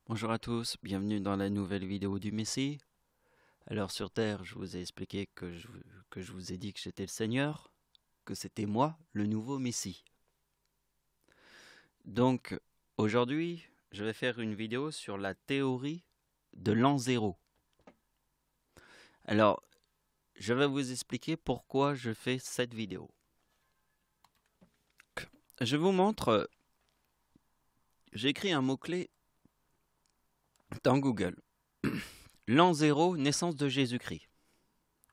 Bonjour à tous, bienvenue dans la nouvelle vidéo du Messie. Alors sur Terre, je vous ai expliqué que je vous ai dit que j'étais le Seigneur, que c'était moi, le nouveau Messie. Donc aujourd'hui, je vais faire une vidéo sur la théorie de l'an zéro. Alors, je vais vous expliquer pourquoi je fais cette vidéo. Je vous montre, j'ai écrit un mot-clé dans Google. L'an zéro, naissance de Jésus-Christ.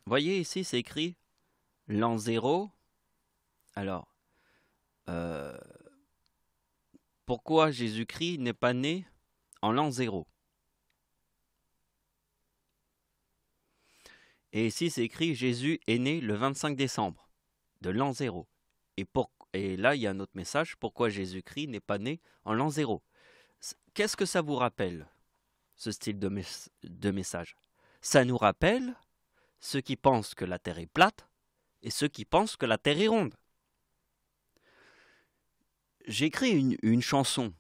Voyez ici, c'est écrit l'an zéro. Alors, pourquoi Jésus-Christ n'est pas né en l'an zéro? Et ici, c'est écrit Jésus est né le 25 décembre de l'an zéro. Et là, il y a un autre message. Pourquoi Jésus-Christ n'est pas né en l'an zéro? Qu'est-ce que ça vous rappelle, ce style de message? Ça nous rappelle ceux qui pensent que la Terre est plate et ceux qui pensent que la Terre est ronde. J'ai écrit une chanson,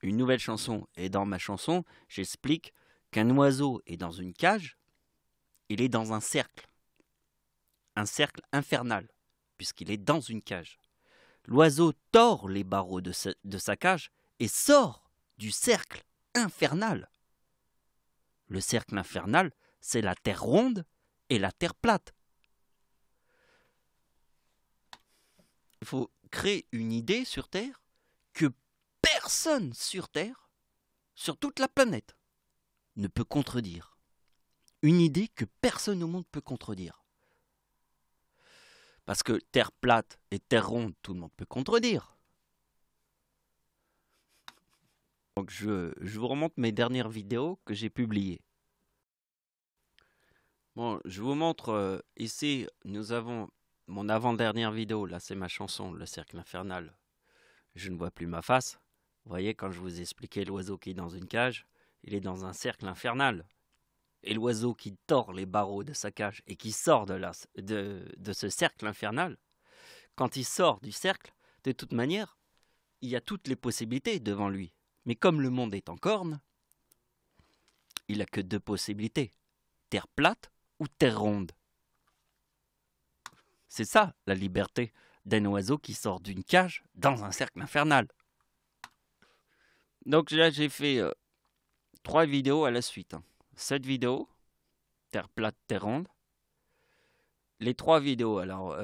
une nouvelle chanson. Et dans ma chanson, j'explique qu'un oiseau est dans une cage. Il est dans un cercle infernal, puisqu'il est dans une cage. L'oiseau tord les barreaux de sa cage et sort du cercle infernal. Le cercle infernal, c'est la terre ronde et la terre plate. Il faut créer une idée sur Terre que personne sur Terre, sur toute la planète, ne peut contredire. Une idée que personne au monde peut contredire. Parce que terre plate et terre ronde, tout le monde peut contredire. Donc je vous remontre mes dernières vidéos que j'ai publiées. Bon, je vous montre ici, nous avons mon avant-dernière vidéo. Là, c'est ma chanson, Le Cercle Infernal. Je ne vois plus ma face. Vous voyez, quand je vous ai expliqué l'oiseau qui est dans une cage, il est dans un cercle infernal. Et l'oiseau qui tord les barreaux de sa cage et qui sort de ce cercle infernal, quand il sort du cercle, de toute manière, il y a toutes les possibilités devant lui. Mais comme le monde est en corne, il n'a que deux possibilités. Terre plate ou terre ronde. C'est ça, la liberté d'un oiseau qui sort d'une cage dans un cercle infernal. Donc là, j'ai fait 3 vidéos à la suite. Cette vidéo, terre plate, terre ronde. Les 3 vidéos, alors,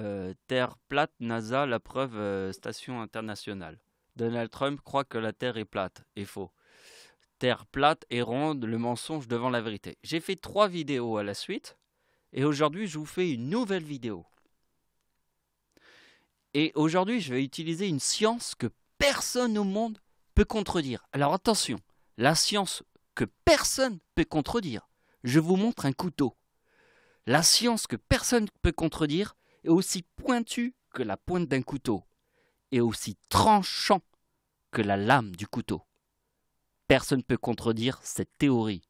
terre plate, NASA, la preuve, station internationale. Donald Trump croit que la Terre est plate et faux. Terre plate et ronde, le mensonge devant la vérité. J'ai fait 3 vidéos à la suite et aujourd'hui je vous fais une nouvelle vidéo. Et aujourd'hui je vais utiliser une science que personne au monde peut contredire. Alors attention, la science que personne peut contredire. Je vous montre un couteau. La science que personne ne peut contredire est aussi pointue que la pointe d'un couteau et aussi tranchant que la lame du couteau. Personne ne peut contredire cette théorie.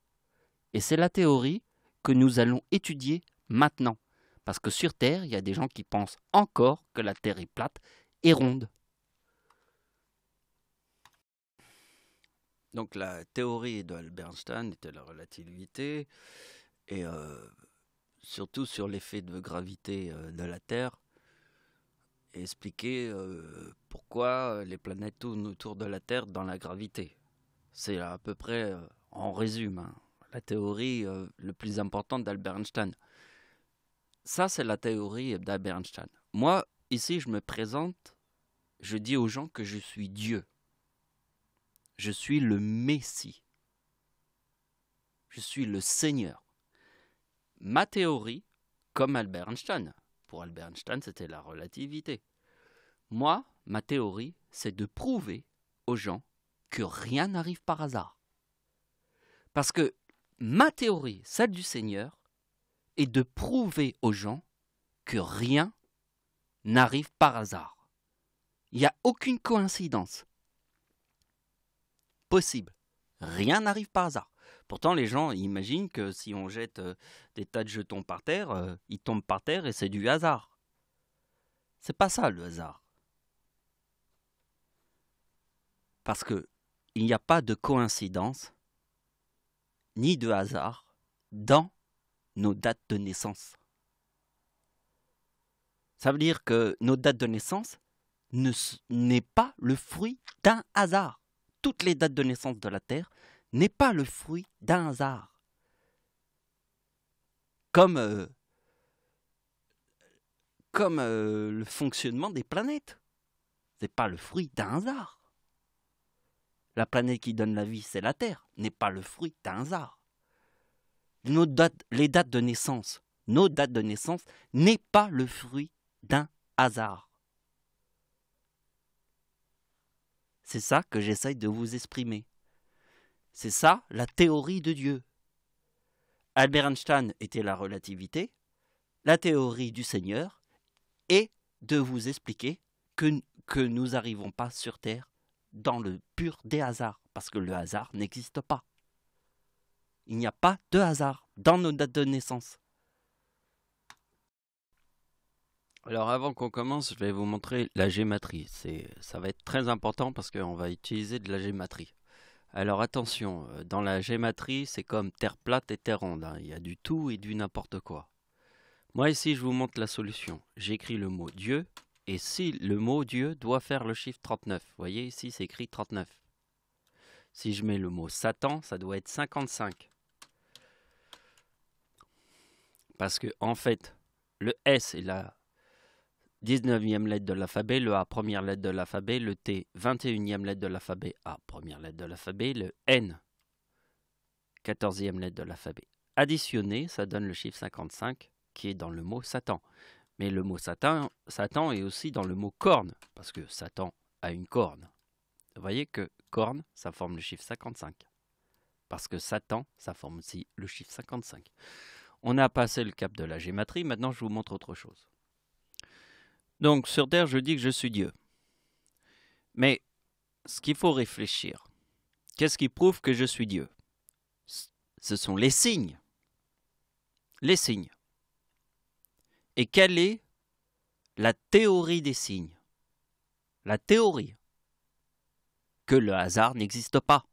Et c'est la théorie que nous allons étudier maintenant. Parce que sur Terre, il y a des gens qui pensent encore que la Terre est plate et ronde. Donc la théorie d'Albert Einstein était la relativité et surtout sur l'effet de gravité de la Terre et expliquer pourquoi les planètes tournent autour de la Terre dans la gravité. C'est à peu près, en résumé, la théorie le plus importante d'Albert Einstein. Ça, c'est la théorie d'Albert Einstein. Moi, ici, je me présente, je dis aux gens que je suis Dieu. Je suis le Messie. Je suis le Seigneur. Ma théorie, comme Albert Einstein. Pour Albert Einstein, c'était la relativité. Moi, ma théorie, c'est de prouver aux gens que rien n'arrive par hasard. Parce que ma théorie, celle du Seigneur, est de prouver aux gens que rien n'arrive par hasard. Il n'y a aucune coïncidence possible. Rien n'arrive par hasard. Pourtant, les gens imaginent que si on jette des tas de jetons par terre, ils tombent par terre et c'est du hasard. C'est pas ça le hasard. Parce que il n'y a pas de coïncidence ni de hasard dans nos dates de naissance. Ça veut dire que nos dates de naissance n'est pas le fruit d'un hasard. Toutes les dates de naissance de la Terre n'est pas le fruit d'un hasard. Comme le fonctionnement des planètes. Ce n'est pas le fruit d'un hasard. La planète qui donne la vie, c'est la Terre, n'est pas le fruit d'un hasard. Les dates de naissance, nos dates de naissance, n'est pas le fruit d'un hasard. C'est ça que j'essaye de vous exprimer. C'est ça la théorie de Dieu. Albert Einstein était la relativité, la théorie du Seigneur est de vous expliquer que nous n'arrivons pas sur Terre dans le pur des hasards, parce que le hasard n'existe pas. Il n'y a pas de hasard dans nos dates de naissance. Alors avant qu'on commence, je vais vous montrer la gématrie. Ça va être très important parce qu'on va utiliser de la gématrie. Alors attention, dans la gématrie, c'est comme terre plate et terre ronde. Hein. Il y a du tout et du n'importe quoi. Moi ici, je vous montre la solution. J'écris le mot Dieu, et si le mot Dieu doit faire le chiffre 39. Vous voyez ici, c'est écrit 39. Si je mets le mot Satan, ça doit être 55. Parce que en fait, le S est la 19e lettre de l'alphabet, le A, première lettre de l'alphabet, le T, 21e lettre de l'alphabet, A, première lettre de l'alphabet, le N, 14e lettre de l'alphabet. Additionné, ça donne le chiffre 55 qui est dans le mot Satan. Mais le mot Satan est aussi dans le mot corne, parce que Satan a une corne. Vous voyez que corne, ça forme le chiffre 55. Parce que Satan, ça forme aussi le chiffre 55. On a passé le cap de la gématrie, maintenant je vous montre autre chose. Donc sur Terre, je dis que je suis Dieu. Mais ce qu'il faut réfléchir, qu'est-ce qui prouve que je suis Dieu? Ce sont les signes. Les signes. Et quelle est la théorie des signes? La théorie que le hasard n'existe pas.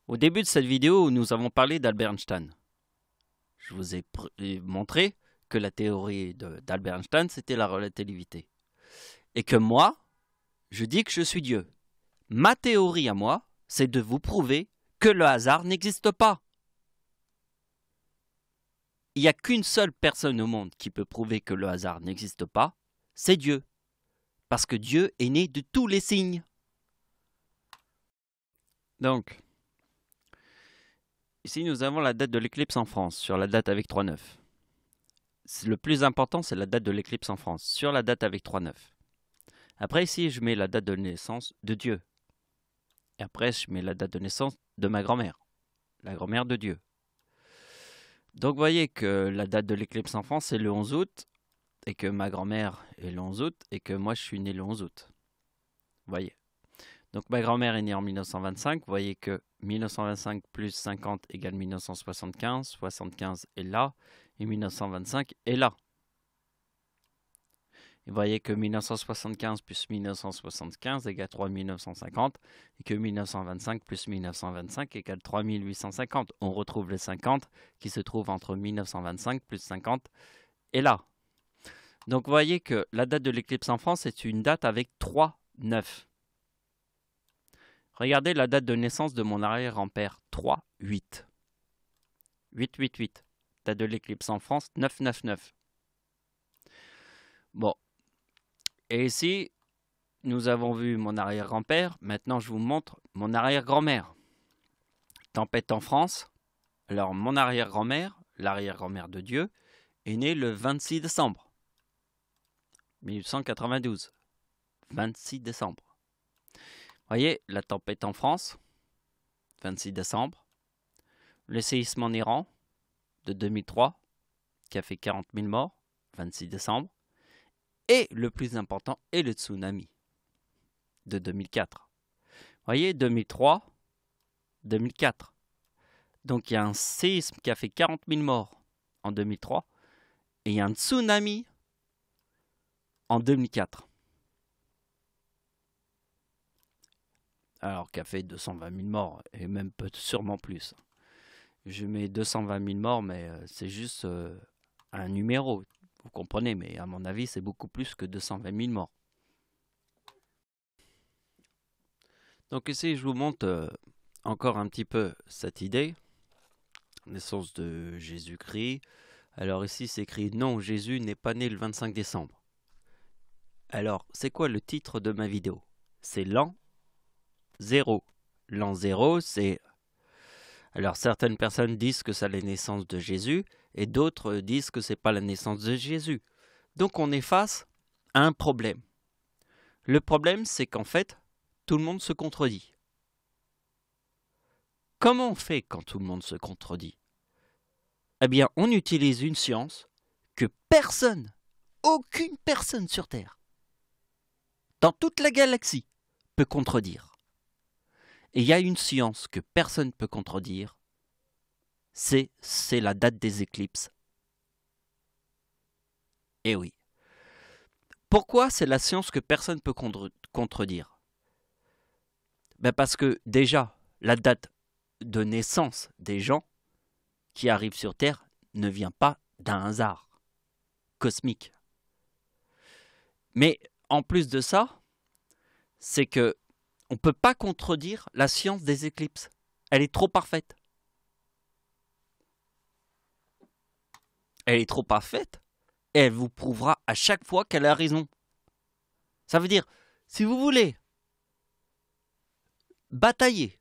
Au début de cette vidéo, nous avons parlé d'Albert Einstein. Je vous ai montré que la théorie d'Albert Einstein, c'était la relativité. Et que moi, je dis que je suis Dieu. Ma théorie à moi, c'est de vous prouver que le hasard n'existe pas. Il n'y a qu'une seule personne au monde qui peut prouver que le hasard n'existe pas, c'est Dieu. Parce que Dieu est né de tous les signes. Donc, ici nous avons la date de l'éclipse en France, sur la date avec 3,9. Le plus important, c'est la date de l'éclipse en France, sur la date avec 3,9. Après, ici, je mets la date de naissance de Dieu. Et après, je mets la date de naissance de ma grand-mère, la grand-mère de Dieu. Donc, vous voyez que la date de l'éclipse en France, c'est le 11 août, et que ma grand-mère est le 11 août, et que moi, je suis né le 11 août. Vous voyez. Donc, ma grand-mère est née en 1925. Vous voyez que 1925 plus 50 égale 1975. 75 est là, et 1925 est là. Et vous voyez que 1975 plus 1975 égale 3950 et que 1925 plus 1925 égale 3850. On retrouve les 50 qui se trouvent entre 1925 plus 50 et là. Donc vous voyez que la date de l'éclipse en France est une date avec 3,9. Regardez la date de naissance de mon arrière-grand-père, 3,8. 8,8,8. Date de l'éclipse en France, 9,9,9. Bon. Et ici, nous avons vu mon arrière-grand-père. Maintenant, je vous montre mon arrière-grand-mère. Tempête en France. Alors, mon arrière-grand-mère, l'arrière-grand-mère de Dieu, est née le 26 décembre 1892. 26 décembre. Vous voyez, la tempête en France, 26 décembre. Le séisme en Iran, de 2003, qui a fait 40 000 morts, 26 décembre. Et le plus important est le tsunami de 2004. Vous voyez, 2003, 2004. Donc il y a un séisme qui a fait 40 000 morts en 2003 et il y a un tsunami en 2004. alors qui a fait 220 000 morts, et même sûrement plus. Je mets 220 000 morts, mais c'est juste un numéro, vous comprenez, mais à mon avis, c'est beaucoup plus que 220 000 morts. Donc ici, je vous montre encore un petit peu cette idée, naissance de Jésus-Christ. Alors ici, c'est écrit « Non, Jésus n'est pas né le 25 décembre ». Alors, c'est quoi le titre de ma vidéo? C'est l'an 0. L'an 0, c'est... Alors, certaines personnes disent que c'est la naissance de Jésus, et d'autres disent que c'est pas la naissance de Jésus. Donc, on est face à un problème. Le problème, c'est qu'en fait, tout le monde se contredit. Comment on fait quand tout le monde se contredit? Eh bien, on utilise une science que personne, aucune personne sur Terre, dans toute la galaxie, peut contredire. Et il y a une science que personne ne peut contredire, c'est la date des éclipses. Eh oui. Pourquoi c'est la science que personne ne peut contredire? Ben parce que déjà, la date de naissance des gens qui arrivent sur Terre ne vient pas d'un hasard cosmique. Mais en plus de ça, c'est que on ne peut pas contredire la science des éclipses. Elle est trop parfaite. Elle est trop parfaite et elle vous prouvera à chaque fois qu'elle a raison. Ça veut dire, si vous voulez batailler,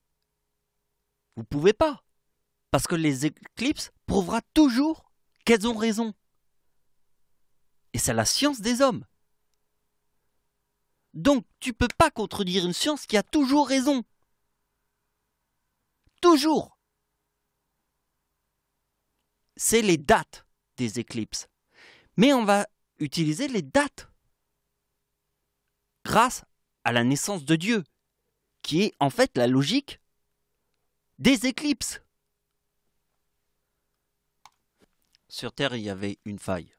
vous ne pouvez pas. Parce que les éclipses prouvera toujours qu'elles ont raison. Et c'est la science des hommes. Donc, tu ne peux pas contredire une science qui a toujours raison. Toujours. C'est les dates des éclipses. Mais on va utiliser les dates grâce à la naissance de Dieu, qui est en fait la logique des éclipses. Sur Terre, il y avait une faille.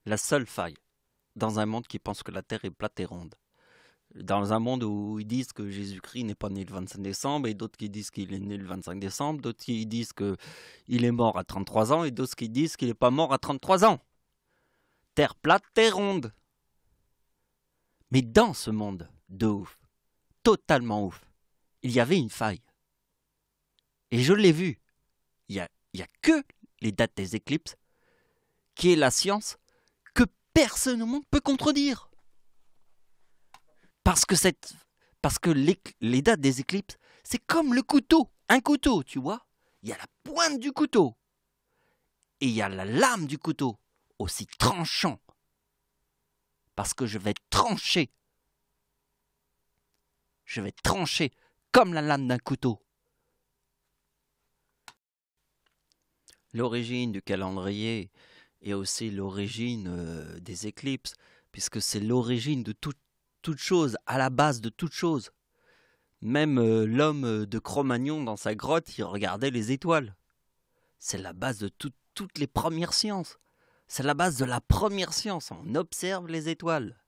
La seule faille. Dans un monde qui pense que la Terre est plate et ronde. Dans un monde où ils disent que Jésus-Christ n'est pas né le 25 décembre, et d'autres qui disent qu'il est né le 25 décembre, d'autres qui disent qu'il est mort à 33 ans, et d'autres qui disent qu'il n'est pas mort à 33 ans. Terre plate, terre ronde. Mais dans ce monde de ouf, totalement ouf, il y avait une faille. Et je l'ai vu. Il y a que les dates des éclipses qui est la science que personne au monde peut contredire. Parce que les dates des éclipses, c'est comme le couteau. Un couteau, tu vois. Il y a la pointe du couteau. Et il y a la lame du couteau. Aussi tranchant. Parce que je vais trancher. Je vais trancher comme la lame d'un couteau. L'origine du calendrier est aussi l'origine des éclipses, puisque c'est l'origine de toute chose, à la base de toute chose. Même l'homme de Cro-Magnon, dans sa grotte, il regardait les étoiles. C'est la base de toutes les premières sciences. C'est la base de la première science. On observe les étoiles.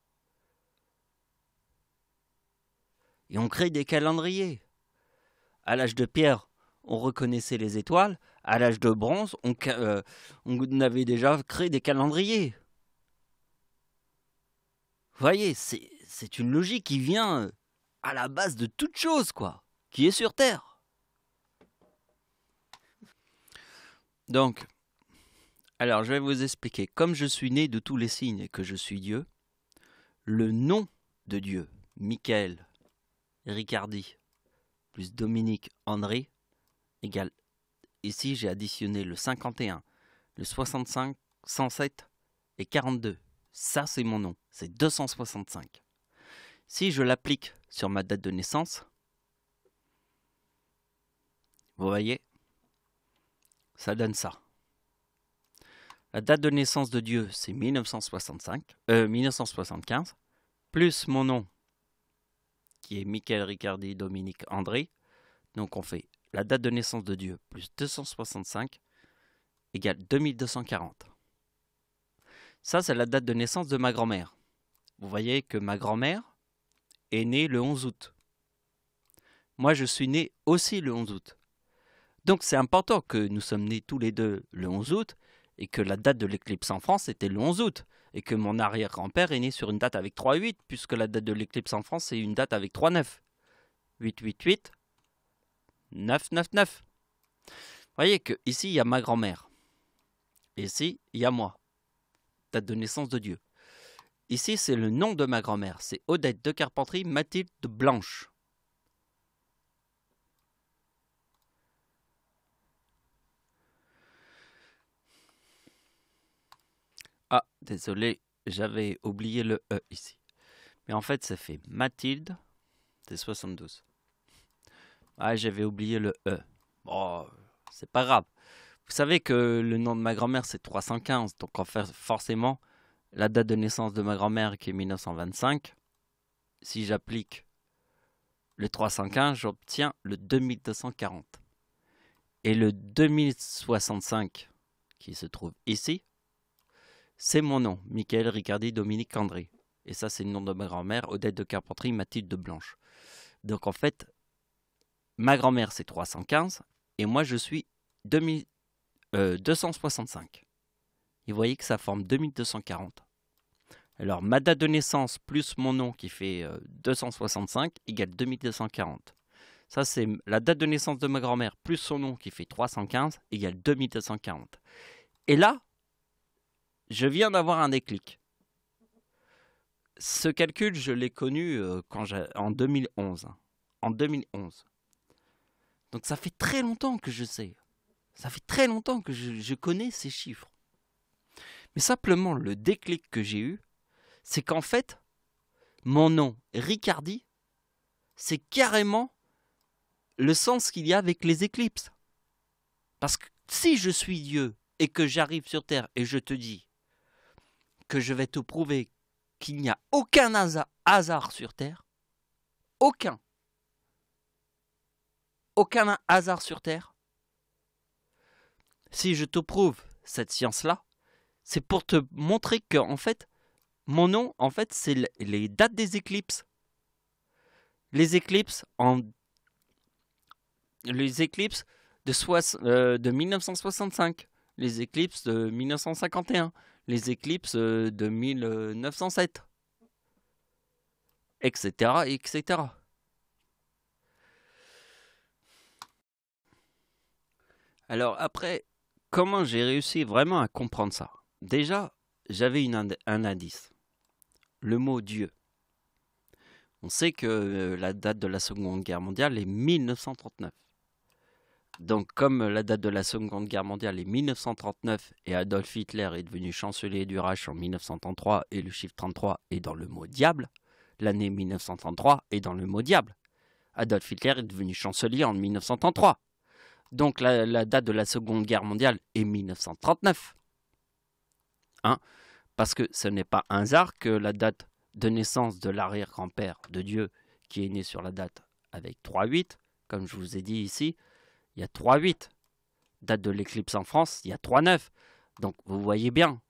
Et on crée des calendriers. À l'âge de pierre, on reconnaissait les étoiles. À l'âge de bronze, on avait déjà créé des calendriers. Vous voyez, c'est une logique qui vient à la base de toute chose, quoi, qui est sur Terre. Donc, alors je vais vous expliquer. Comme je suis né de tous les signes et que je suis Dieu, le nom de Dieu, Michael Ricardi, plus Dominique André, égale, ici j'ai additionné le 51, le 65, 107 et 42. Ça c'est mon nom, c'est 265. Si je l'applique sur ma date de naissance, vous voyez, ça donne ça. La date de naissance de Dieu, c'est 1975, plus mon nom, qui est Michael Ricardi Dominique André. Donc on fait la date de naissance de Dieu plus 265 égale 2240. Ça, c'est la date de naissance de ma grand-mère. Vous voyez que ma grand-mère est née le 11 août. Moi, je suis né aussi le 11 août. Donc, c'est important que nous sommes nés tous les deux le 11 août et que la date de l'éclipse en France était le 11 août. Et que mon arrière-grand-père est né sur une date avec 3-8, puisque la date de l'éclipse en France, c'est une date avec 3-9. 8-8-8, 9-9-9. Vous voyez que ici, il y a ma grand-mère. Ici, il y a moi. Date de naissance de Dieu. Ici, c'est le nom de ma grand-mère. C'est Odette de Carpentrie Mathilde Blanche. Ah, désolé, j'avais oublié le E ici. Mais en fait, ça fait Mathilde, c'est 72. Ah, j'avais oublié le E. Bon, c'est pas grave. Vous savez que le nom de ma grand-mère, c'est 315. Donc, en fait, forcément, la date de naissance de ma grand-mère, qui est 1925, si j'applique le 315, j'obtiens le 2240. Et le 2065, qui se trouve ici, c'est mon nom, Michael Ricardi Dominique André. Et ça, c'est le nom de ma grand-mère, Odette de Carpentrie Mathilde de Blanche. Donc, en fait, ma grand-mère, c'est 315, et moi, je suis 265. Et vous voyez que ça forme 2240. Alors, ma date de naissance plus mon nom qui fait 265 égale 2240. Ça, c'est la date de naissance de ma grand-mère plus son nom qui fait 315 égale 2240. Et là, je viens d'avoir un déclic. Ce calcul, je l'ai connu en 2011. En 2011. Donc, ça fait très longtemps que je sais. Ça fait très longtemps que je connais ces chiffres. Mais simplement, le déclic que j'ai eu, c'est qu'en fait, mon nom, Ricardi, c'est carrément le sens qu'il y a avec les éclipses. Parce que si je suis Dieu et que j'arrive sur Terre et je te dis que je vais te prouver qu'il n'y a aucun hasard sur Terre, aucun hasard sur Terre, si je te prouve cette science-là, c'est pour te montrer que, en fait, mon nom, en fait, c'est les dates des éclipses. Les éclipses de 1965, les éclipses de 1951, les éclipses de 1907, etc., etc. Alors après, comment j'ai réussi vraiment à comprendre ça? Déjà, j'avais un indice. Le mot Dieu. On sait que la date de la Seconde Guerre mondiale est 1939. Donc comme la date de la Seconde Guerre mondiale est 1939 et Adolf Hitler est devenu chancelier du Reich en 1933 et le chiffre 33 est dans le mot diable, l'année 1933 est dans le mot diable. Adolf Hitler est devenu chancelier en 1933. Donc la date de la Seconde Guerre mondiale est 1939. Hein? Parce que ce n'est pas un hasard que la date de naissance de l'arrière-grand-père de Dieu, qui est né sur la date avec 3-8, comme je vous ai dit ici, il y a 3-8. Date de l'éclipse en France, il y a 3-9. Donc vous voyez bien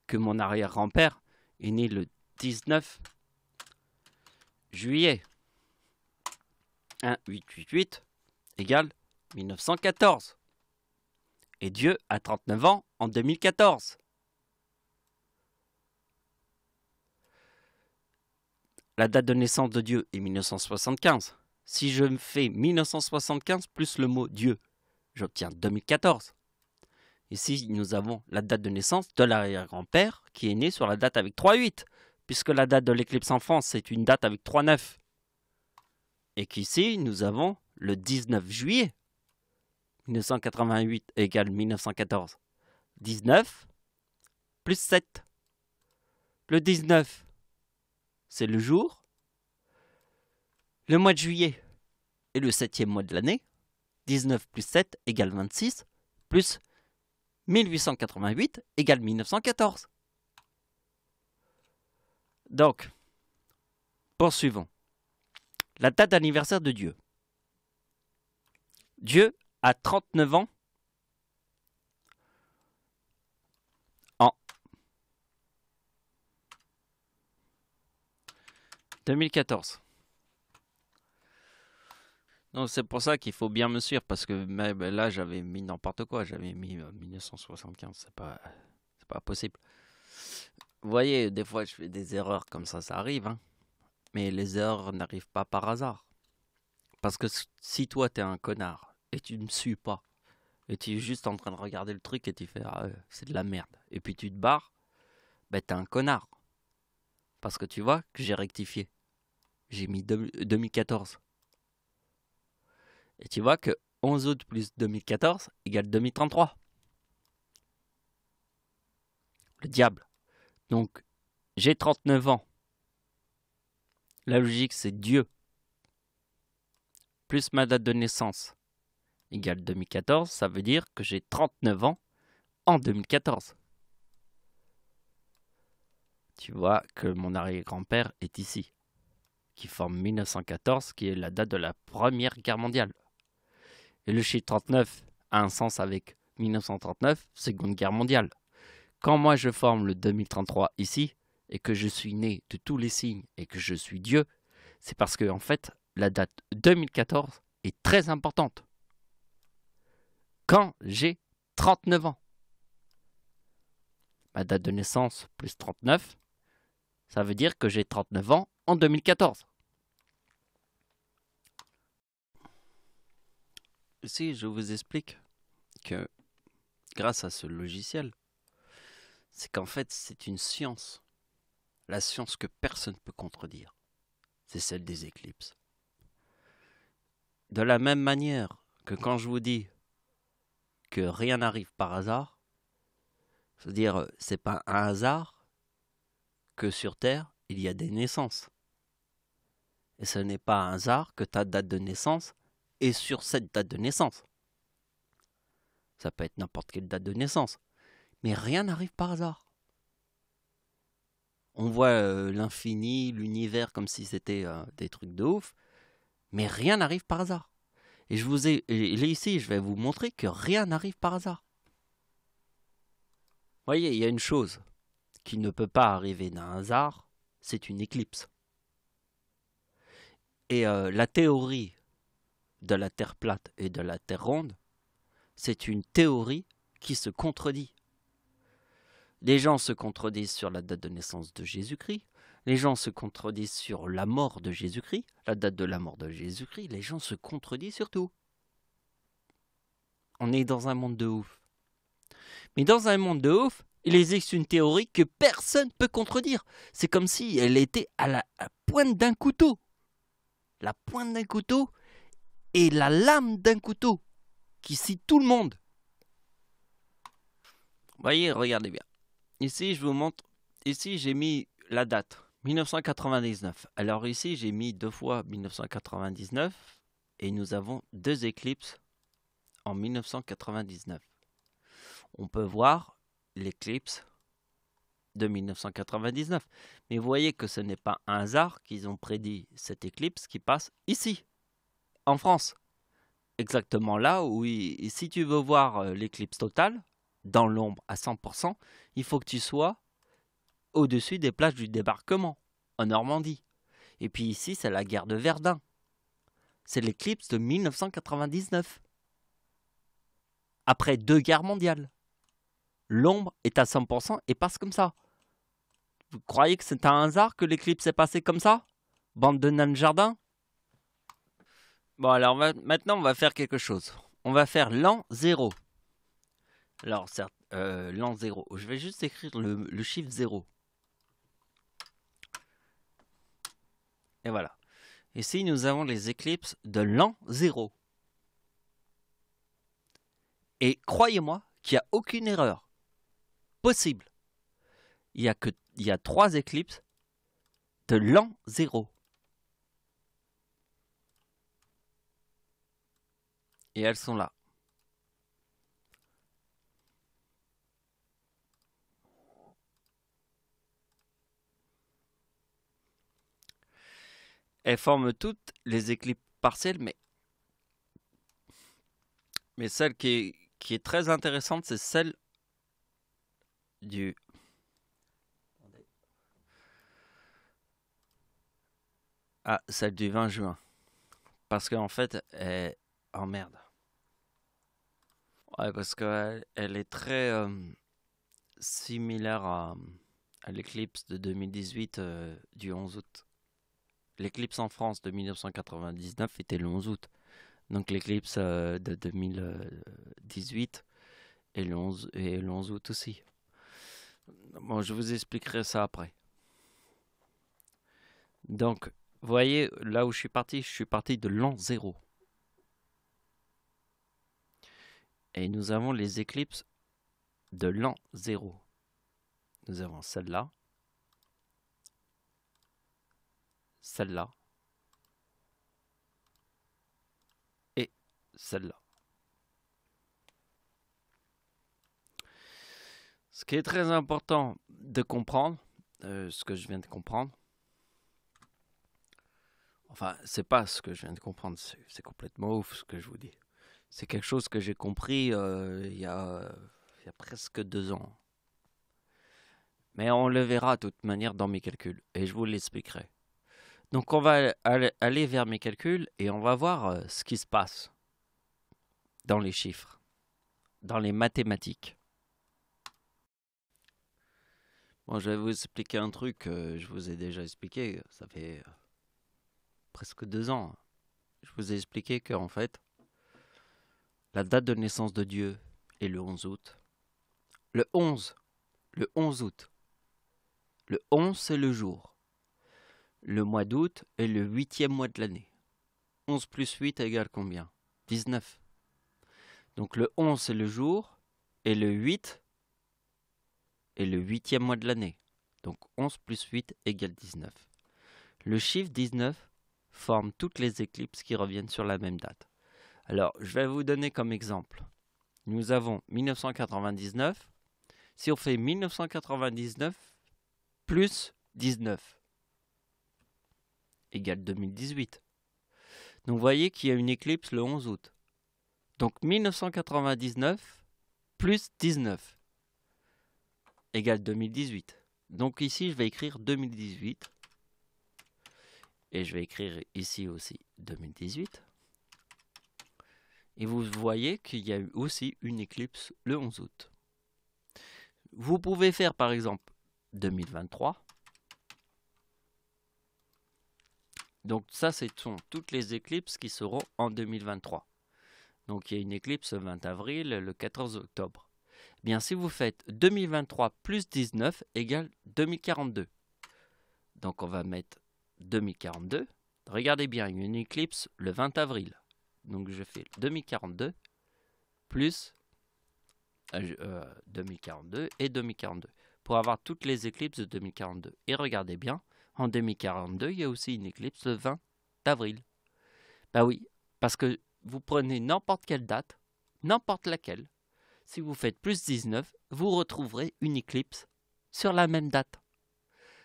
que mon arrière-grand-père est né le 19 juillet. 1-8-8-8 égale 1914. Et Dieu a 39 ans en 2014. La date de naissance de Dieu est 1975. Si je fais 1975 plus le mot Dieu, j'obtiens 2014. Ici, nous avons la date de naissance de l'arrière-grand-père qui est né sur la date avec 3-8, puisque la date de l'éclipse en France, c'est une date avec 3-9. Et qu'ici, nous avons le 19 juillet 1988 égale 1914. 19 plus 7. Le 19, c'est le jour. Le mois de juillet est le 7e mois de l'année. 19 plus 7 égale 26, plus 1888 égale 1914. Donc, poursuivons. La date d'anniversaire de Dieu. Dieu a 39 ans en 2014. Donc c'est pour ça qu'il faut bien me suivre, parce que même là j'avais mis n'importe quoi, j'avais mis 1975, c'est pas possible. Vous voyez, des fois je fais des erreurs comme ça arrive, hein. Mais les erreurs n'arrivent pas par hasard. Parce que si toi t'es un connard et tu ne me suis pas, et tu es juste en train de regarder le truc et tu fais ah, c'est de la merde, et puis tu te barres, ben t'es un connard. Parce que tu vois que j'ai rectifié. J'ai mis 2014. Et tu vois que 11 août plus 2014 égale 2033. Le diable. Donc, j'ai 39 ans. La logique, c'est Dieu. Plus ma date de naissance égale 2014. Ça veut dire que j'ai 39 ans en 2014. Tu vois que mon arrière-grand-père est ici. Qui forme 1914, qui est la date de la Première Guerre mondiale. Et le chiffre 39 a un sens avec 1939, Seconde Guerre mondiale. Quand moi je forme le 2033 ici, et que je suis né de tous les signes, et que je suis Dieu, c'est parce que, en fait, la date 2014 est très importante. Quand j'ai 39 ans. Ma date de naissance plus 39, ça veut dire que j'ai 39 ans en 2014. Ici, je vous explique que grâce à ce logiciel, c'est qu'en fait, c'est une science. La science que personne ne peut contredire. C'est celle des éclipses. De la même manière que quand je vous dis que rien n'arrive par hasard, c'est-à-dire c'est pas un hasard que sur Terre, il y a des naissances. Et ce n'est pas un hasard que ta date de naissance est sur cette date de naissance. Ça peut être n'importe quelle date de naissance. Mais rien n'arrive par hasard. On voit l'infini, l'univers comme si c'était des trucs de ouf, mais rien n'arrive par hasard. Et ici, je vais vous montrer que rien n'arrive par hasard. Vous voyez, il y a une chose qui ne peut pas arriver d'un hasard, c'est une éclipse. Et la théorie de la Terre plate et de la Terre ronde, c'est une théorie qui se contredit. Les gens se contredisent sur la date de naissance de Jésus-Christ, les gens se contredisent sur la mort de Jésus-Christ, la date de la mort de Jésus-Christ, les gens se contredisent sur tout. On est dans un monde de ouf. Mais dans un monde de ouf, il existe une théorie que personne ne peut contredire. C'est comme si elle était à la pointe d'un couteau. La pointe d'un couteau et la lame d'un couteau qui scie tout le monde. Vous voyez, regardez bien. Ici, je vous montre. Ici, j'ai mis la date. 1999. Alors ici, j'ai mis 2 fois 1999. Et nous avons 2 éclipses en 1999. On peut voir l'éclipse de 1999. Mais vous voyez que ce n'est pas un hasard qu'ils ont prédit cette éclipse qui passe ici, en France. Exactement là où, si tu veux voir l'éclipse totale, dans l'ombre à 100%, il faut que tu sois au-dessus des plages du débarquement, en Normandie. Et puis ici, c'est la guerre de Verdun. C'est l'éclipse de 1999. Après 2 guerres mondiales. L'ombre est à 100% et passe comme ça. Vous croyez que c'est un hasard que l'éclipse est passée comme ça? Bande de nains de jardin? Bon, alors maintenant, on va faire quelque chose. On va faire l'an 0. Alors, certes, l'an 0. Je vais juste écrire le chiffre 0. Et voilà. Ici, nous avons les éclipses de l'an 0. Et croyez-moi qu'il n'y a aucune erreur possible. Il y a 3 éclipses de l'an 0. Et elles sont là. Elles forment toutes les éclipses partielles, mais celle qui est très intéressante, c'est celle du... celle du 20 juin. Parce qu'en fait, oh merde. Ouais, parce qu'elle elle est très similaire à l'éclipse de 2018 du 11 août. L'éclipse en France de 1999 était le 11 août. Donc l'éclipse de 2018 est le 11 août aussi. Bon, je vous expliquerai ça après. Donc, vous voyez, là où je suis parti de l'an 0. Et nous avons les éclipses de l'an 0. Nous avons celle-là, celle-là et celle-là. Ce qui est très important de comprendre, ce que je viens de comprendre, enfin, c'est pas ce que je viens de comprendre, c'est complètement ouf ce que je vous dis. C'est quelque chose que j'ai compris il y a presque 2 ans. Mais on le verra de toute manière dans mes calculs, et je vous l'expliquerai. Donc on va aller vers mes calculs, et on va voir ce qui se passe dans les chiffres, dans les mathématiques. Bon, je vais vous expliquer un truc que je vous ai déjà expliqué, ça fait presque 2 ans. Je vous ai expliqué qu'en fait, la date de naissance de Dieu est le 11 août. Le 11 août. Le 11, c'est le jour. Le mois d'août est le 8e mois de l'année. 11 plus 8 égale combien? 19. Donc le 11, c'est le jour, et le 8 est le 8e mois de l'année. Donc 11 plus 8 égale 19. Le chiffre 19 forme toutes les éclipses qui reviennent sur la même date. Alors, je vais vous donner comme exemple. Nous avons 1999. Si on fait 1999 plus 19 égale 2018. Donc vous voyez qu'il y a une éclipse le 11 août. Donc 1999 plus 19 égale 2018. Donc ici, je vais écrire 2018. Et je vais écrire ici aussi 2018. Et vous voyez qu'il y a eu aussi une éclipse le 11 août. Vous pouvez faire par exemple 2023. Donc ça, ce sont toutes les éclipses qui seront en 2023. Donc il y a une éclipse le 20 avril, le 14 octobre. Bien, si vous faites 2023 plus 19 égale 2042. Donc on va mettre 2042. Regardez bien, il y a une éclipse le 20 avril. Donc je fais 2042 plus 2042 et 2042 pour avoir toutes les éclipses de 2042. Et regardez bien, en 2042, il y a aussi une éclipse le 20 avril. Bah oui, parce que vous prenez n'importe quelle date, n'importe laquelle, si vous faites plus 19, vous retrouverez une éclipse sur la même date.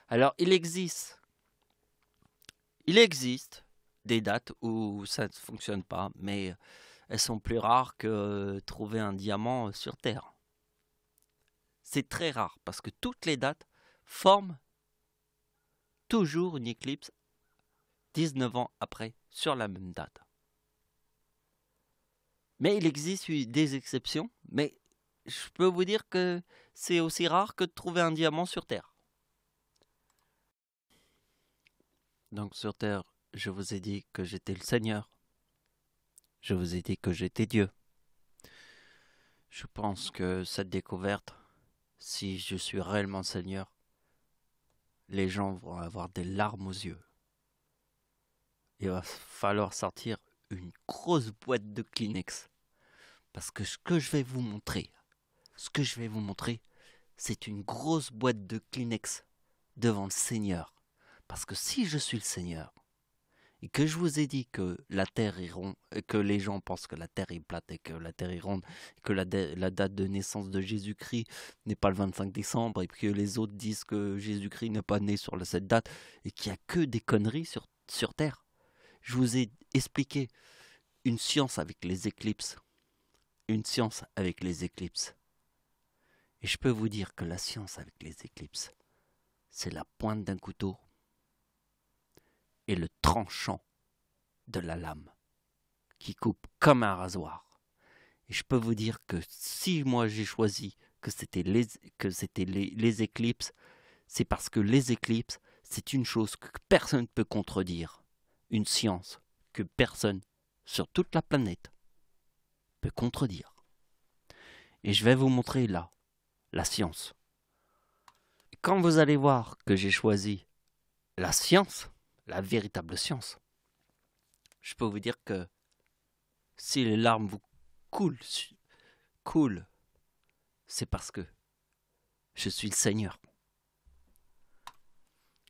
Alors, il existe des dates où ça ne fonctionne pas, mais elles sont plus rares que trouver un diamant sur Terre. C'est très rare, parce que toutes les dates forment toujours une éclipse 19 ans après, sur la même date. Mais il existe des exceptions, mais je peux vous dire que c'est aussi rare que de trouver un diamant sur Terre. Donc sur Terre, je vous ai dit que j'étais le Seigneur. Je vous ai dit que j'étais Dieu. Je pense que cette découverte, si je suis réellement Seigneur, les gens vont avoir des larmes aux yeux. Il va falloir sortir une grosse boîte de Kleenex. Parce que ce que je vais vous montrer, c'est une grosse boîte de Kleenex devant le Seigneur. Parce que si je suis le Seigneur, et que je vous ai dit que la Terre est ronde, que les gens pensent que la Terre est plate et que la Terre est ronde, que la date de naissance de Jésus-Christ n'est pas le 25 décembre, et que les autres disent que Jésus-Christ n'est pas né sur cette date, et qu'il n'y a que des conneries sur Terre. Je vous ai expliqué une science avec les éclipses. Une science avec les éclipses. Et je peux vous dire que la science avec les éclipses, c'est la pointe d'un couteau et le tranchant de la lame. qui coupe comme un rasoir. Et je peux vous dire que si moi j'ai choisi que c'était les éclipses, c'est parce que les éclipses, c'est une chose que personne ne peut contredire. Une science que personne sur toute la planète peut contredire. Et je vais vous montrer là, la science. Et quand vous allez voir que j'ai choisi la science, la véritable science, je peux vous dire que si les larmes vous coulent, c'est parce que je suis le Seigneur.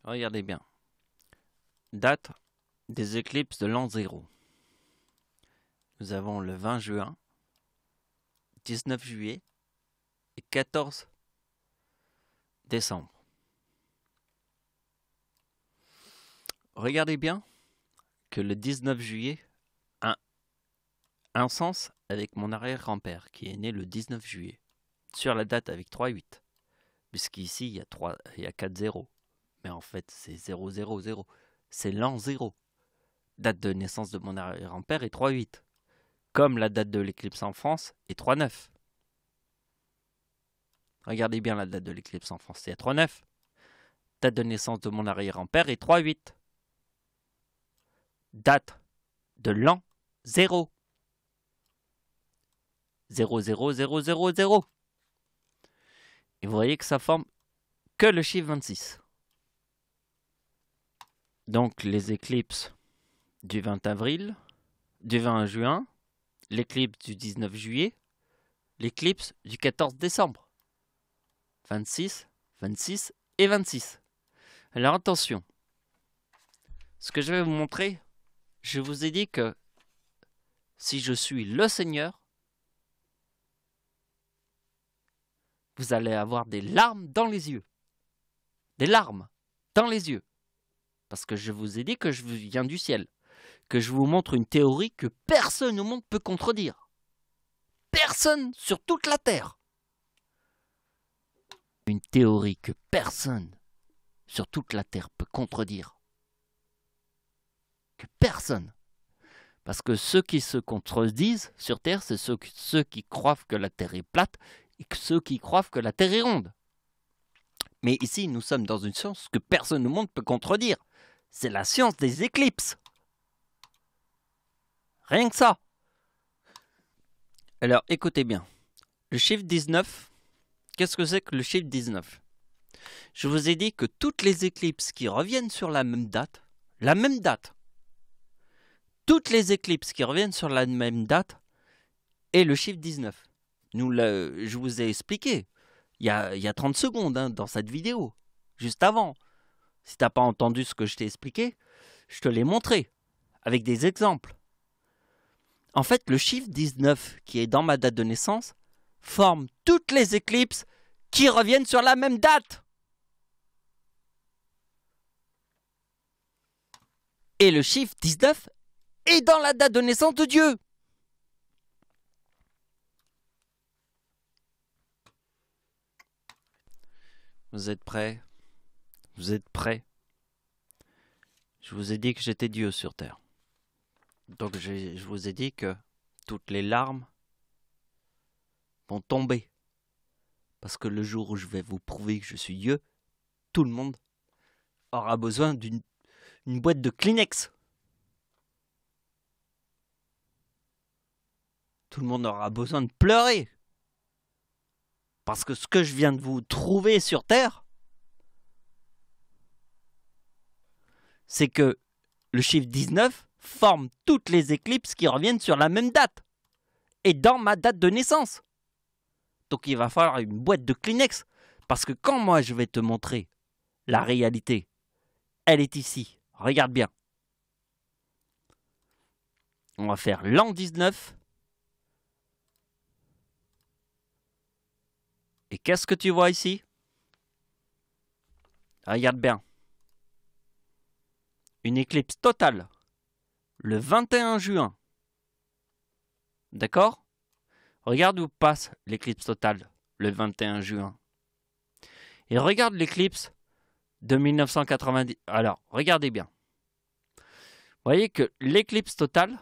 Regardez bien. Date des éclipses de l'an 0. Nous avons le 20 juin, 19 juillet et 14 décembre. Regardez bien que le 19 juillet a un sens avec mon arrière-grand-père qui est né le 19 juillet. Sur la date avec 3-8. Puisqu'ici il y a 4-0. Mais en fait c'est 0-0-0. C'est l'an 0. Date de naissance de mon arrière-grand-père est 3-8. Comme la date de l'éclipse en France est 3-9. Regardez bien la date de l'éclipse en France, c'est 3-9. Date de naissance de mon arrière-grand-père est 3-8. Date de l'an 0. 0-0-0-0-0. Et vous voyez que ça forme que le chiffre 26. Donc les éclipses du 20 avril, du 20 juin, l'éclipse du 19 juillet, l'éclipse du 14 décembre. 26, 26 et 26. Alors attention, ce que je vais vous montrer, je vous ai dit que si je suis le Seigneur, vous allez avoir des larmes dans les yeux. Des larmes dans les yeux. Parce que je vous ai dit que je viens du ciel. Que je vous montre une théorie que personne au monde peut contredire. Personne sur toute la terre. Une théorie que personne sur toute la terre peut contredire. Que personne. Parce que ceux qui se contredisent sur terre, c'est ceux qui croient que la terre est plate et ceux qui croient que la terre est ronde. Mais ici, nous sommes dans une science que personne au monde peut contredire. C'est la science des éclipses. Rien que ça. Alors, écoutez bien. Le chiffre 19, qu'est-ce que c'est que le chiffre 19 ? Je vous ai dit que toutes les éclipses qui reviennent sur la même date, toutes les éclipses qui reviennent sur la même date est le chiffre 19. Je vous ai expliqué il y a 30 secondes dans cette vidéo, juste avant. Si tu n'as pas entendu ce que je t'ai expliqué, je te l'ai montré avec des exemples. En fait, le chiffre 19 qui est dans ma date de naissance forme toutes les éclipses qui reviennent sur la même date. Et le chiffre 19 est dans la date de naissance de Dieu. Vous êtes prêts ? Vous êtes prêts ? Je vous ai dit que j'étais Dieu sur terre. Donc je vous ai dit que toutes les larmes vont tomber. Parce que le jour où je vais vous prouver que je suis Dieu, tout le monde aura besoin d'une boîte de Kleenex. Tout le monde aura besoin de pleurer. Parce que ce que je viens de vous trouver sur Terre, c'est que le chiffre 19 forme toutes les éclipses qui reviennent sur la même date. Et dans ma date de naissance. Donc il va falloir une boîte de Kleenex. Parce que quand moi je vais te montrer la réalité, elle est ici. Regarde bien. On va faire l'an 19. Et qu'est-ce que tu vois ici? Regarde bien. Une éclipse totale. Le 21 juin. D'accord? Regarde où passe l'éclipse totale. Le 21 juin. Et regarde l'éclipse de 1990. Alors, regardez bien. Vous voyez que l'éclipse totale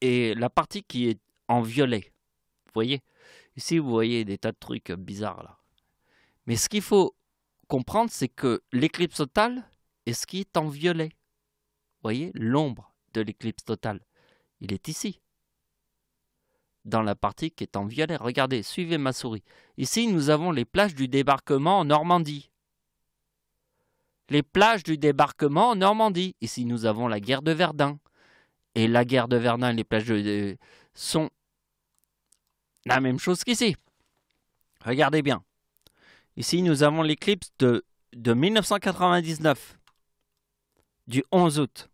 et la partie qui est en violet. Vous voyez? Ici, vous voyez des tas de trucs bizarres là. Mais ce qu'il faut comprendre, c'est que l'éclipse totale est ce qui est en violet. Vous voyez? L'ombre de l'éclipse totale, il est ici. Dans la partie qui est en violet. Regardez, suivez ma souris. Ici, nous avons les plages du débarquement en Normandie. Les plages du débarquement en Normandie. Ici, nous avons la guerre de Verdun. Et la guerre de Verdun et les plages sont la même chose qu'ici. Regardez bien. Ici, nous avons l'éclipse de 1999, du 11 août.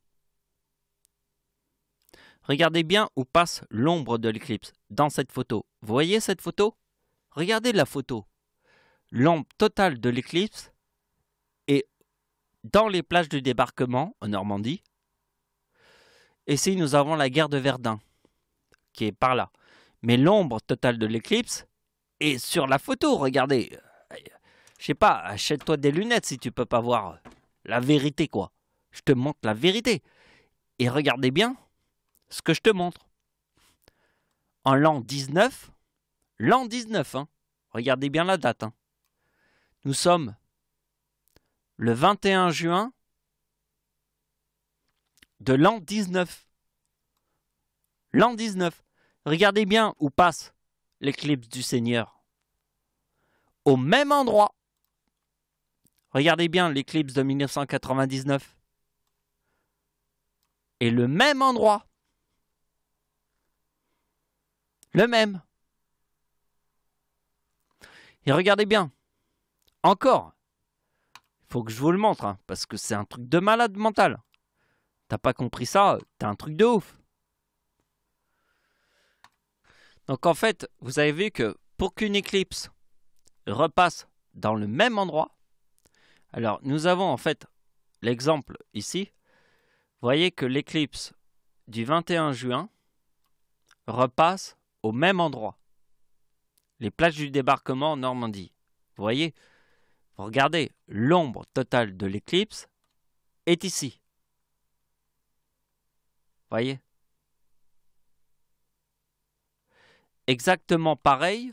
Regardez bien où passe l'ombre de l'éclipse dans cette photo. Vous voyez cette photo? Regardez la photo. L'ombre totale de l'éclipse est dans les plages du débarquement en Normandie. Ici, nous avons la guerre de Verdun qui est par là. Mais l'ombre totale de l'éclipse est sur la photo. Regardez. Je sais pas, achète-toi des lunettes si tu peux pas voir la vérité, quoi. Je te montre la vérité. Et regardez bien ce que je te montre. En l'an 19, hein, regardez bien la date. Hein. Nous sommes le 21 juin de l'an 19. L'an 19. Regardez bien où passe l'éclipse du Seigneur. Au même endroit. Regardez bien l'éclipse de 1999. Et le même endroit. Le même. Et regardez bien. Encore. Il faut que je vous le montre, hein, parce que c'est un truc de malade mental. T'as pas compris ça, t'as un truc de ouf. Donc en fait, vous avez vu que pour qu'une éclipse repasse dans le même endroit, alors nous avons en fait l'exemple ici. Vous voyez que l'éclipse du 21 juin repasse au même endroit. Les plages du débarquement en Normandie. Vous voyez, vous regardez, l'ombre totale de l'éclipse est ici. Vous voyez? Exactement pareil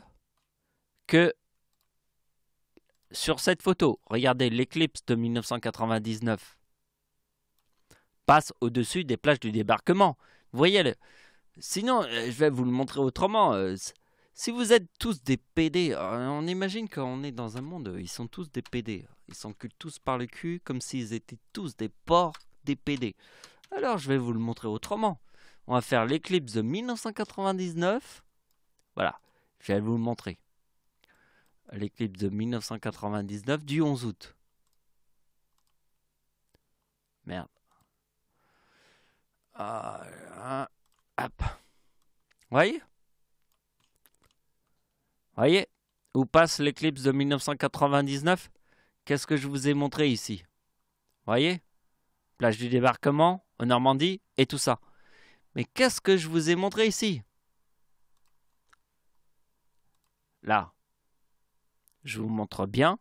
que sur cette photo. Regardez, l'éclipse de 1999 passe au-dessus des plages du débarquement. Vous voyez, sinon, je vais vous le montrer autrement. Si vous êtes tous des PD, on imagine qu'on est dans un monde, ils sont tous des PD. Ils s'enculent tous par le cul comme s'ils étaient tous des porcs, des PD. Alors, je vais vous le montrer autrement. On va faire l'éclipse de 1999. Voilà, je vais vous le montrer. L'éclipse de 1999 du 11 août. Merde. Hop. Voyez? Voyez où passe l'éclipse de 1999? Qu'est-ce que je vous ai montré ici? Voyez? Plage du débarquement en Normandie et tout ça. Mais qu'est-ce que je vous ai montré ici? Là. Je vous montre bien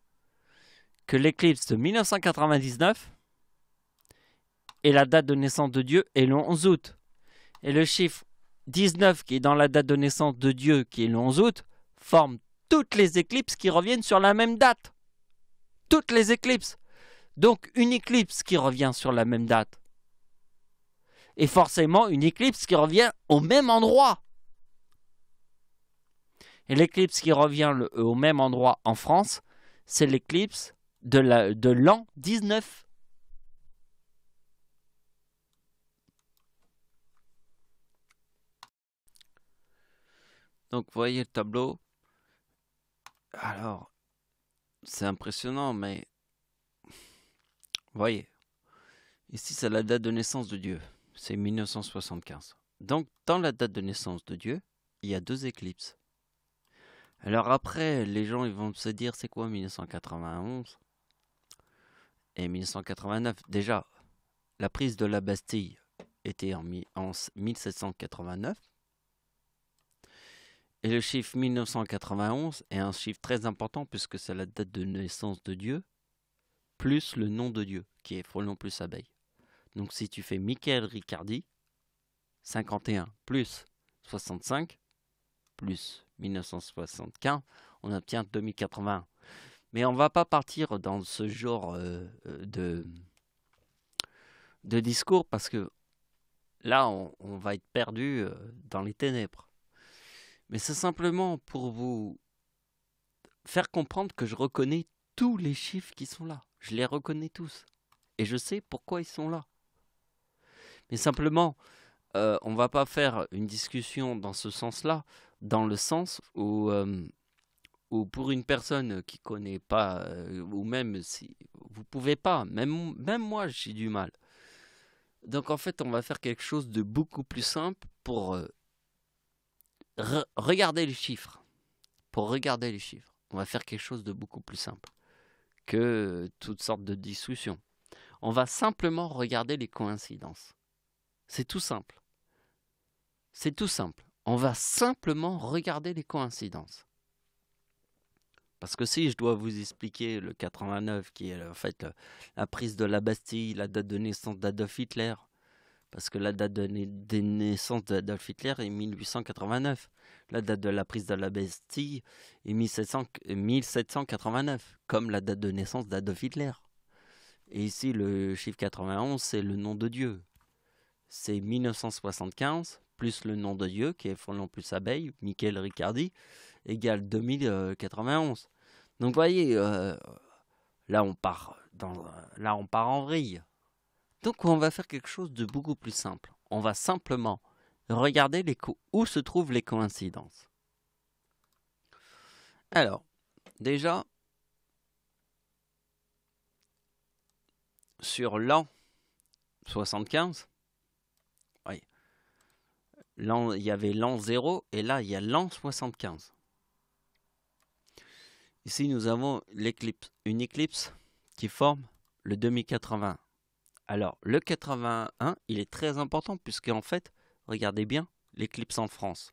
que l'éclipse de 1999 et la date de naissance de Dieu est le 11 août. Et le chiffre 19 qui est dans la date de naissance de Dieu qui est le 11 août forme toutes les éclipses qui reviennent sur la même date. Toutes les éclipses. Donc une éclipse qui revient sur la même date. Et forcément une éclipse qui revient au même endroit. Et l'éclipse qui revient au même endroit en France, c'est l'éclipse de l'an 19. Donc vous voyez le tableau. Alors, c'est impressionnant, mais vous voyez, ici c'est la date de naissance de Dieu, c'est 1975. Donc dans la date de naissance de Dieu, il y a deux éclipses. Alors après, les gens ils vont se dire c'est quoi 1991 et 1989. Déjà, la prise de la Bastille était en 1789. Et le chiffre 1991 est un chiffre très important puisque c'est la date de naissance de Dieu, plus le nom de Dieu, qui est Frelon plus abeille. Donc si tu fais Michael Riccardi, 51 plus 65 plus 1975, on obtient 2081. Mais on ne va pas partir dans ce genre de discours parce que là, on va être perdu dans les ténèbres. Mais c'est simplement pour vous faire comprendre que je reconnais tous les chiffres qui sont là. Je les reconnais tous. Et je sais pourquoi ils sont là. Mais simplement, on ne va pas faire une discussion dans ce sens-là, dans le sens où pour une personne qui ne connaît pas, ou même si vous ne pouvez pas, même moi j'ai du mal. Donc en fait, on va faire quelque chose de beaucoup plus simple pour regarder les chiffres. Pour regarder les chiffres, on va faire quelque chose de beaucoup plus simple que toutes sortes de discussions. On va simplement regarder les coïncidences. C'est tout simple. C'est tout simple. On va simplement regarder les coïncidences. Parce que si je dois vous expliquer le 89, qui est en fait la prise de la Bastille, la date de naissance d'Adolf Hitler, parce que la date de naissance d'Adolf Hitler est 1889. La date de la prise de la Bastille est 1789, comme la date de naissance d'Adolf Hitler. Et ici, le chiffre 91, c'est le nom de Dieu. C'est 1975, plus le nom de Dieu, qui est Frelon plus abeille, Michael Riccardi, égale 2091. Donc, vous voyez, là, on part en vrille. Donc, on va faire quelque chose de beaucoup plus simple. On va simplement regarder où se trouvent les coïncidences. Alors, déjà, sur l'an 75, oui, il y avait l'an 0 et là, il y a l'an 75. Ici, nous avons une éclipse qui forme le 2080. Alors, le 81, il est très important puisque, en fait, regardez bien, l'éclipse en France.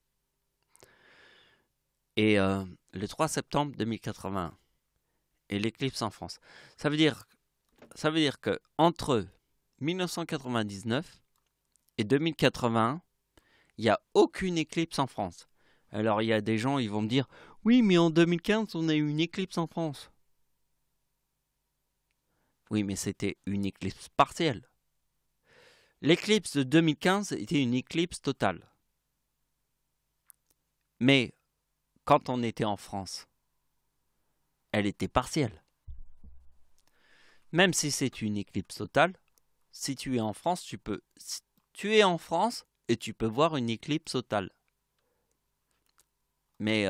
Et le 3 septembre 2081. Et l'éclipse en France. Ça veut dire que entre 1999 et 2081, il n'y a aucune éclipse en France. Alors, il y a des gens, ils vont me dire, oui, mais en 2015, on a eu une éclipse en France. Oui, mais c'était une éclipse partielle. L'éclipse de 2015 était une éclipse totale. Mais quand on était en France, elle était partielle. Même si c'est une éclipse totale, si tu es en France, tu es en France et tu peux voir une éclipse totale. Mais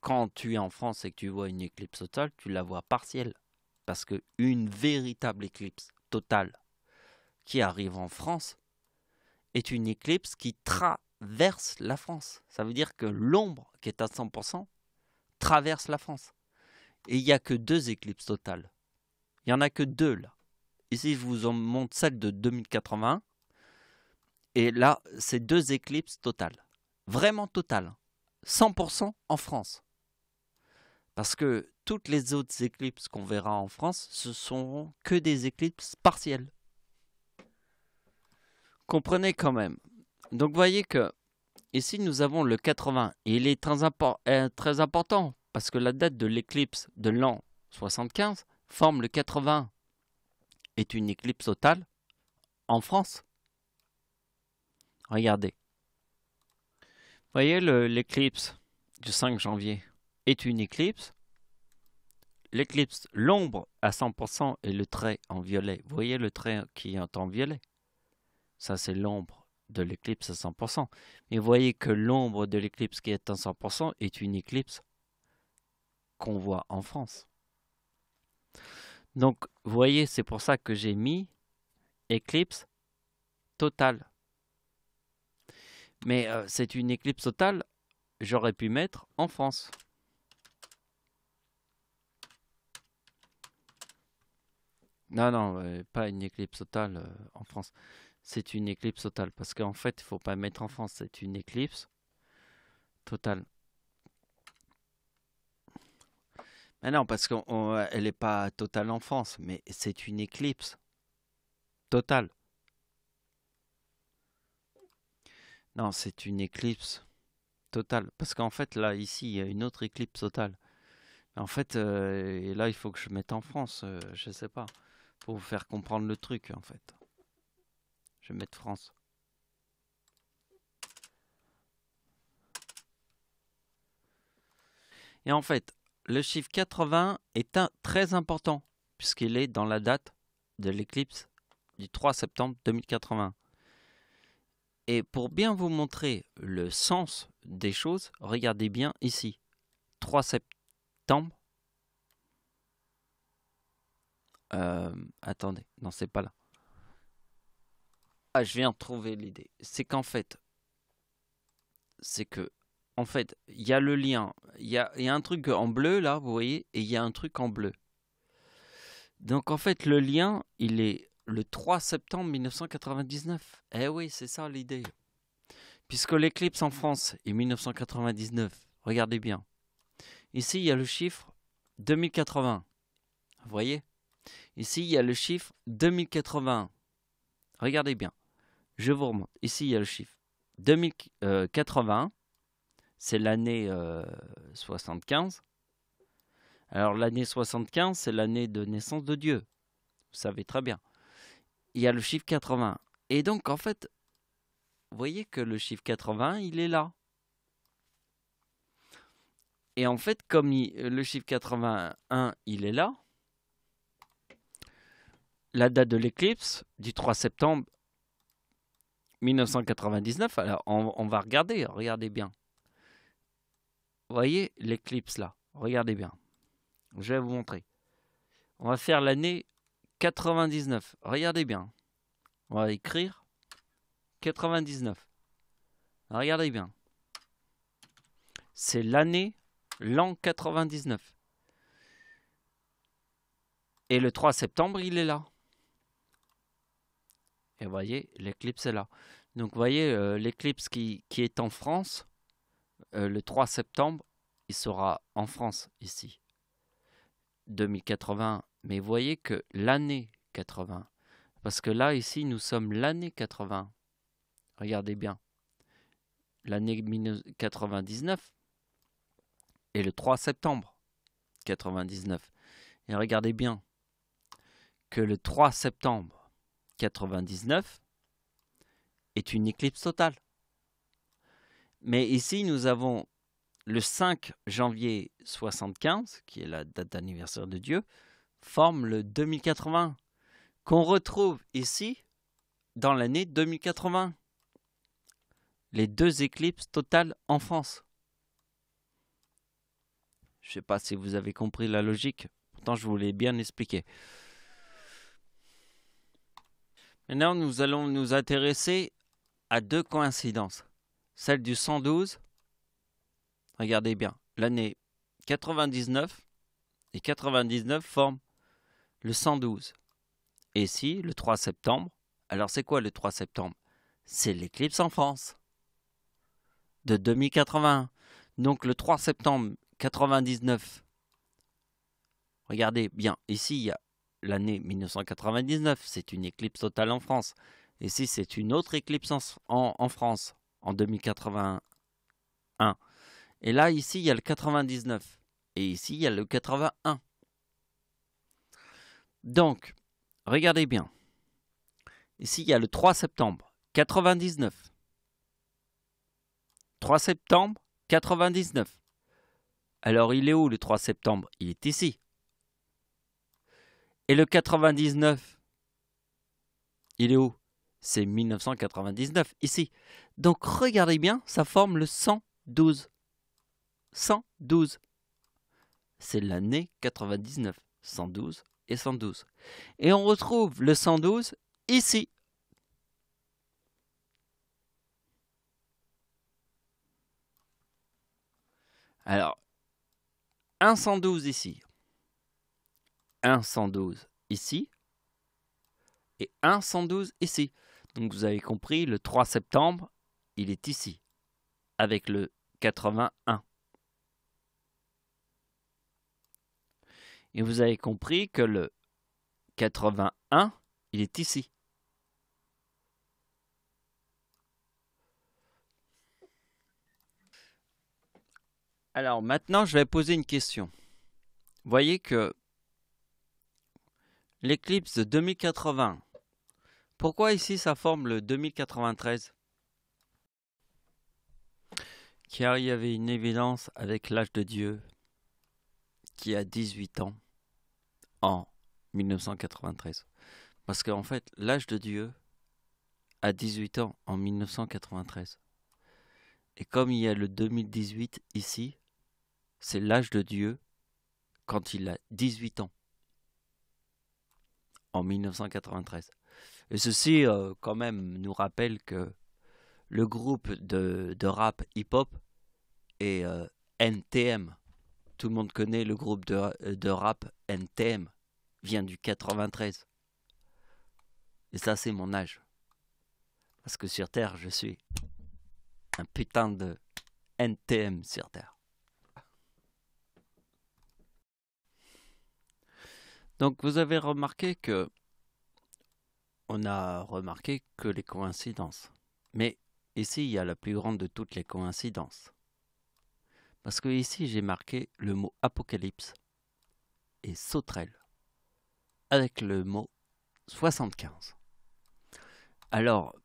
quand tu es en France et que tu vois une éclipse totale, tu la vois partielle. Parce qu'une véritable éclipse totale qui arrive en France est une éclipse qui traverse la France. Ça veut dire que l'ombre qui est à 100% traverse la France. Et il n'y a que 2 éclipses totales. Il n'y en a que 2 là. Ici, je vous en montre celle de 2081. Et là, c'est 2 éclipses totales. Vraiment totales. 100% en France. Parce que toutes les autres éclipses qu'on verra en France, ce seront que des éclipses partielles. Comprenez quand même. Donc, vous voyez que ici, nous avons le 80. Et il est très important parce que la date de l'éclipse de l'an 75 forme le 80. Est une éclipse totale en France. Regardez. Vous voyez l'éclipse du 5 janvier est une éclipse. L'éclipse, l'ombre à 100% et le trait en violet. Vous voyez le trait qui est en violet? Ça, c'est l'ombre de l'éclipse à 100%. Et vous voyez que l'ombre de l'éclipse qui est à 100% est une éclipse qu'on voit en France. Donc, vous voyez, c'est pour ça que j'ai mis éclipse totale. Mais c'est une éclipse totale, j'aurais pu mettre en France. Non, pas une éclipse totale en France. C'est une éclipse totale. Parce qu'en fait, il ne faut pas mettre en France. C'est une éclipse totale. Mais non, parce qu'elle n'est pas totale en France. Mais c'est une éclipse totale. Non, c'est une éclipse totale. Parce qu'en fait, là, ici, il y a une autre éclipse totale. En fait, et là, il faut que je mette en France, je sais pas, pour vous faire comprendre le truc, en fait. Je vais mettre France. Et en fait, le chiffre 80 est très important, puisqu'il est dans la date de l'éclipse du 3 septembre 2080. Et pour bien vous montrer le sens des choses, regardez bien ici. 3 septembre. Attendez, non, c'est pas là. Ah, je viens de trouver l'idée. C'est qu'en fait, il y a le lien. Il y a un truc en bleu, là, vous voyez, et il y a un truc en bleu. Donc, en fait, le lien, il est le 3 septembre 1999. Eh oui, c'est ça l'idée. Puisque l'éclipse en France est 1999. Regardez bien. Ici, il y a le chiffre 2080. Vous voyez? Ici, il y a le chiffre 2081. Regardez bien. Je vous remonte. Ici, il y a le chiffre 2081. C'est l'année 75. Alors, l'année 75, c'est l'année de naissance de Dieu. Vous savez très bien. Il y a le chiffre 80. Et donc, en fait, vous voyez que le chiffre 80, il est là. Et en fait, comme le chiffre 81, il est là, la date de l'éclipse du 3 septembre 1999, alors on va regarder, regardez bien. Vous voyez l'éclipse là, regardez bien. Je vais vous montrer. On va faire l'année 99, regardez bien. On va écrire 99. Regardez bien. C'est l'an 99. Et le 3 septembre, il est là. Et vous voyez, l'éclipse est là. Donc vous voyez, l'éclipse qui est en France, le 3 septembre, il sera en France, ici. 2080. Mais vous voyez que l'année 80. Parce que là, ici, nous sommes l'année 80. Regardez bien. L'année 99 et le 3 septembre 99. Et regardez bien que le 3 septembre 99 est une éclipse totale. Mais ici, nous avons le 5 janvier 75, qui est la date d'anniversaire de Dieu, forme le 2080, qu'on retrouve ici dans l'année 2080. Les deux éclipses totales en France. Je ne sais pas si vous avez compris la logique, pourtant je vous l'ai bien expliqué. Maintenant, nous allons nous intéresser à deux coïncidences. Celle du 112, regardez bien, l'année 99 et 99 forment le 112. Et ici, le 3 septembre, alors c'est quoi le 3 septembre? C'est l'éclipse en France de 2081. Donc le 3 septembre 99, regardez bien, ici il y a l'année 1999, c'est une éclipse totale en France. Ici c'est une autre éclipse en France, en 2081. Et là, ici, il y a le 99. Et ici, il y a le 81. Donc, regardez bien. Ici, il y a le 3 septembre 99. 3 septembre 99. Alors, il est où le 3 septembre? Il est ici. Et le 99, il est où? C'est 1999, ici. Donc, regardez bien, ça forme le 112. 112. C'est l'année 99. 112 et 112. Et on retrouve le 112 ici. Alors, un 112 ici. Un 112 ici. Et un 112 ici. Donc vous avez compris, le 3 septembre, il est ici. Avec le 81. Et vous avez compris que le 81, il est ici. Alors maintenant, je vais poser une question. Vous voyez que l'éclipse de 2080, pourquoi ici ça forme le 2093? Car il y avait une évidence avec l'âge de Dieu qui a 18 ans en 1993. Parce qu'en fait, l'âge de Dieu a 18 ans en 1993. Et comme il y a le 2018 ici, c'est l'âge de Dieu quand il a 18 ans en 1993. Et ceci, quand même, nous rappelle que le groupe de rap hip-hop est NTM. Tout le monde connaît le groupe de rap NTM. Vient du 93. Et ça, c'est mon âge. Parce que sur Terre, je suis un putain de NTM sur Terre. Donc, vous avez remarqué que on a remarqué que les coïncidences. Mais ici, il y a la plus grande de toutes les coïncidences. Parce que ici, j'ai marqué le mot apocalypse et sauterelle avec le mot 75. Alors,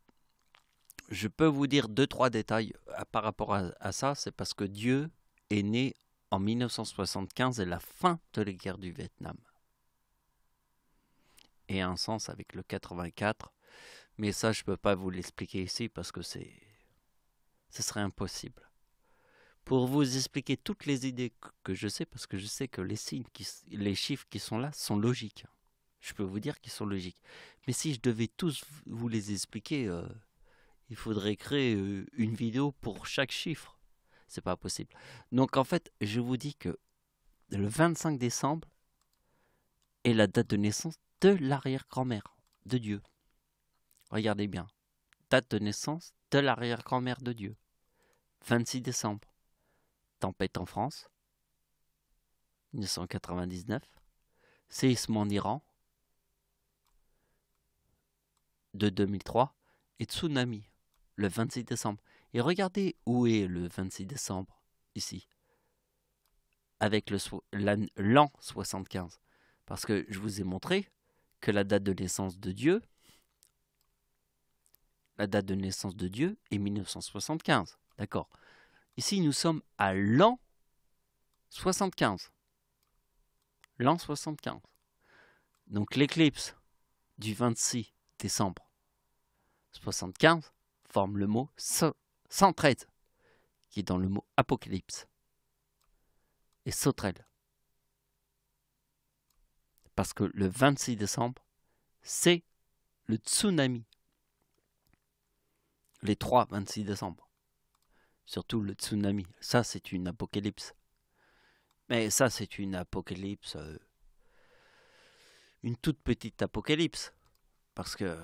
je peux vous dire 2-3 détails par rapport à ça. C'est parce que Dieu est né en 1975 et la fin de la guerre du Vietnam. Et un sens avec le 84. Mais ça, je ne peux pas vous l'expliquer ici parce que ce serait impossible. Pour vous expliquer toutes les idées que je sais, parce que je sais que les signes, les chiffres qui sont là sont logiques. Je peux vous dire qu'ils sont logiques. Mais si je devais tous vous les expliquer, il faudrait créer une vidéo pour chaque chiffre. C'est pas possible. Donc en fait, je vous dis que le 25 décembre est la date de naissance de l'arrière-grand-mère de Dieu. Regardez bien. Date de naissance de l'arrière-grand-mère de Dieu. 26 décembre. Tempête en France. 1999. Séisme en Iran. De 2003. Et tsunami. Le 26 décembre. Et regardez où est le 26 décembre. Ici. Avec l'an 75. Parce que je vous ai montré que la date de naissance de Dieu, est 1975. D'accord. Ici, nous sommes à l'an 75. L'an 75. Donc l'éclipse du 26 décembre 75 forme le mot 113, qui est dans le mot apocalypse. Et sauterelle. Parce que le 26 décembre, c'est le tsunami. Les 26 décembre. Surtout le tsunami. Ça, c'est une apocalypse. Mais ça, c'est une apocalypse. Une toute petite apocalypse. Parce que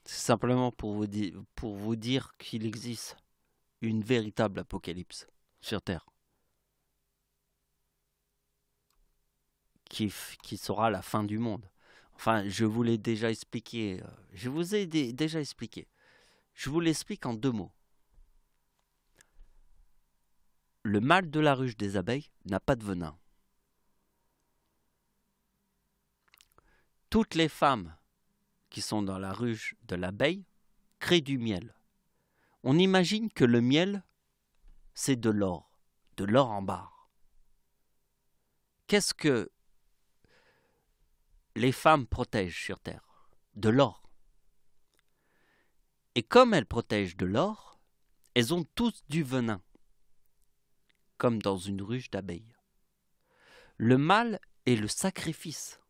c'est simplement pour vous dire qu'il existe une véritable apocalypse sur Terre. Qui sera la fin du monde. Enfin, je vous l'ai déjà expliqué. Je vous ai déjà expliqué. Je vous l'explique en 2 mots. Le mâle de la ruche des abeilles n'a pas de venin. Toutes les femmes qui sont dans la ruche de l'abeille créent du miel. On imagine que le miel, c'est de l'or en barre. Qu'est-ce que les femmes protègent sur Terre? De l'or. Et comme elles protègent de l'or, elles ont tous du venin, comme dans une ruche d'abeilles. Le mâle est le sacrifice.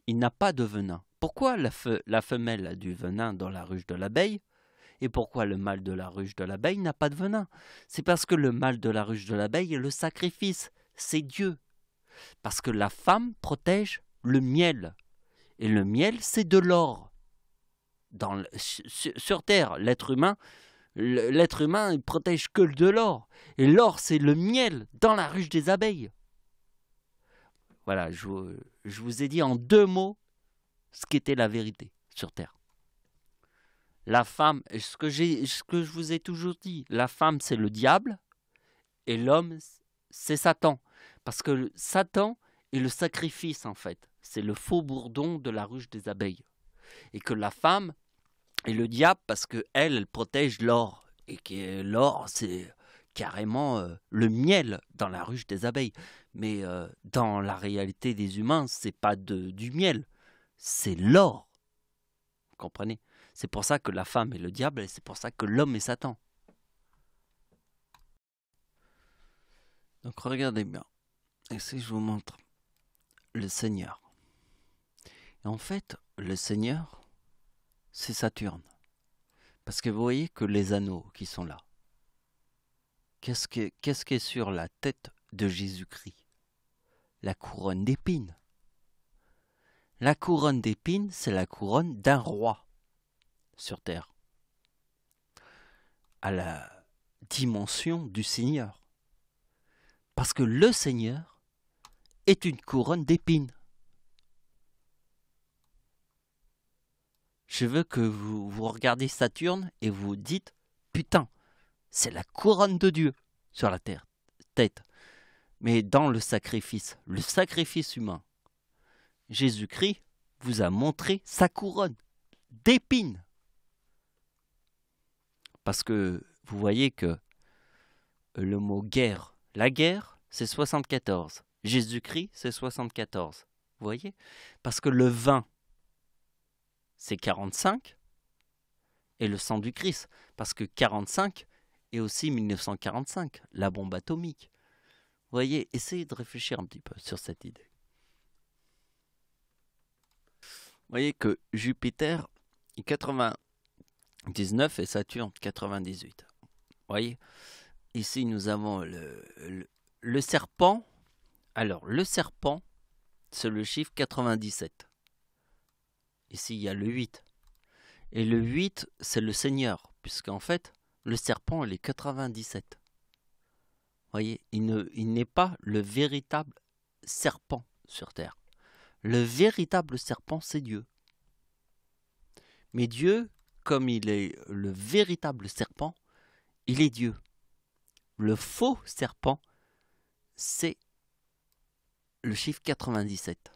Il n'a pas de venin. Pourquoi la femelle a du venin dans la ruche de l'abeille et pourquoi le mâle de la ruche de l'abeille n'a pas de venin? C'est parce que le mâle de la ruche de l'abeille est le sacrifice. C'est Dieu. Parce que la femme protège le miel. Et le miel, c'est de l'or. Sur Terre, l'être humain, il protège que de l'or. Et l'or, c'est le miel dans la ruche des abeilles. Voilà, je vous ai dit en 2 mots ce qu'était la vérité sur Terre. La femme, ce que je vous ai toujours dit, la femme c'est le diable et l'homme, c'est Satan. Parce que Satan est le sacrifice, en fait. C'est le faux bourdon de la ruche des abeilles. Et que la femme est le diable parce qu'elle, elle protège l'or. Et que l'or, c'est carrément le miel dans la ruche des abeilles. Mais dans la réalité des humains, c'est pas du miel, c'est l'or. Vous comprenez? C'est pour ça que la femme est le diable et c'est pour ça que l'homme est Satan. Donc regardez bien. Et si je vous montre le Seigneur. Et en fait, le Seigneur, c'est Saturne. Parce que vous voyez que les anneaux qui sont là, qu'est-ce qui est sur la tête de Jésus-Christ? La couronne d'épines. La couronne d'épines, c'est la couronne d'un roi sur terre, à la dimension du Seigneur. Parce que le Seigneur est une couronne d'épines. Je veux que vous regardez Saturne et vous dites, putain, c'est la couronne de Dieu sur la tête. Mais dans le sacrifice humain, Jésus-Christ vous a montré sa couronne d'épines. Parce que vous voyez que le mot guerre, la guerre, c'est 74. Jésus-Christ, c'est 74. Vous voyez? Parce que le vin, c'est 45. Et le sang du Christ. Parce que 45 est aussi 1945, la bombe atomique. Vous voyez, essayez de réfléchir un petit peu sur cette idée. Vous voyez que Jupiter est 99 et Saturne 98. Vous voyez, ici nous avons le serpent. Alors, le serpent, c'est le chiffre 97. Ici, il y a le 8. Et le 8, c'est le Seigneur, puisqu'en fait, le serpent, il est 97. Vous voyez, il n'est pas le véritable serpent sur terre. Le véritable serpent, c'est Dieu. Mais Dieu, comme il est le véritable serpent, il est Dieu. Le faux serpent, c'est le chiffre 97,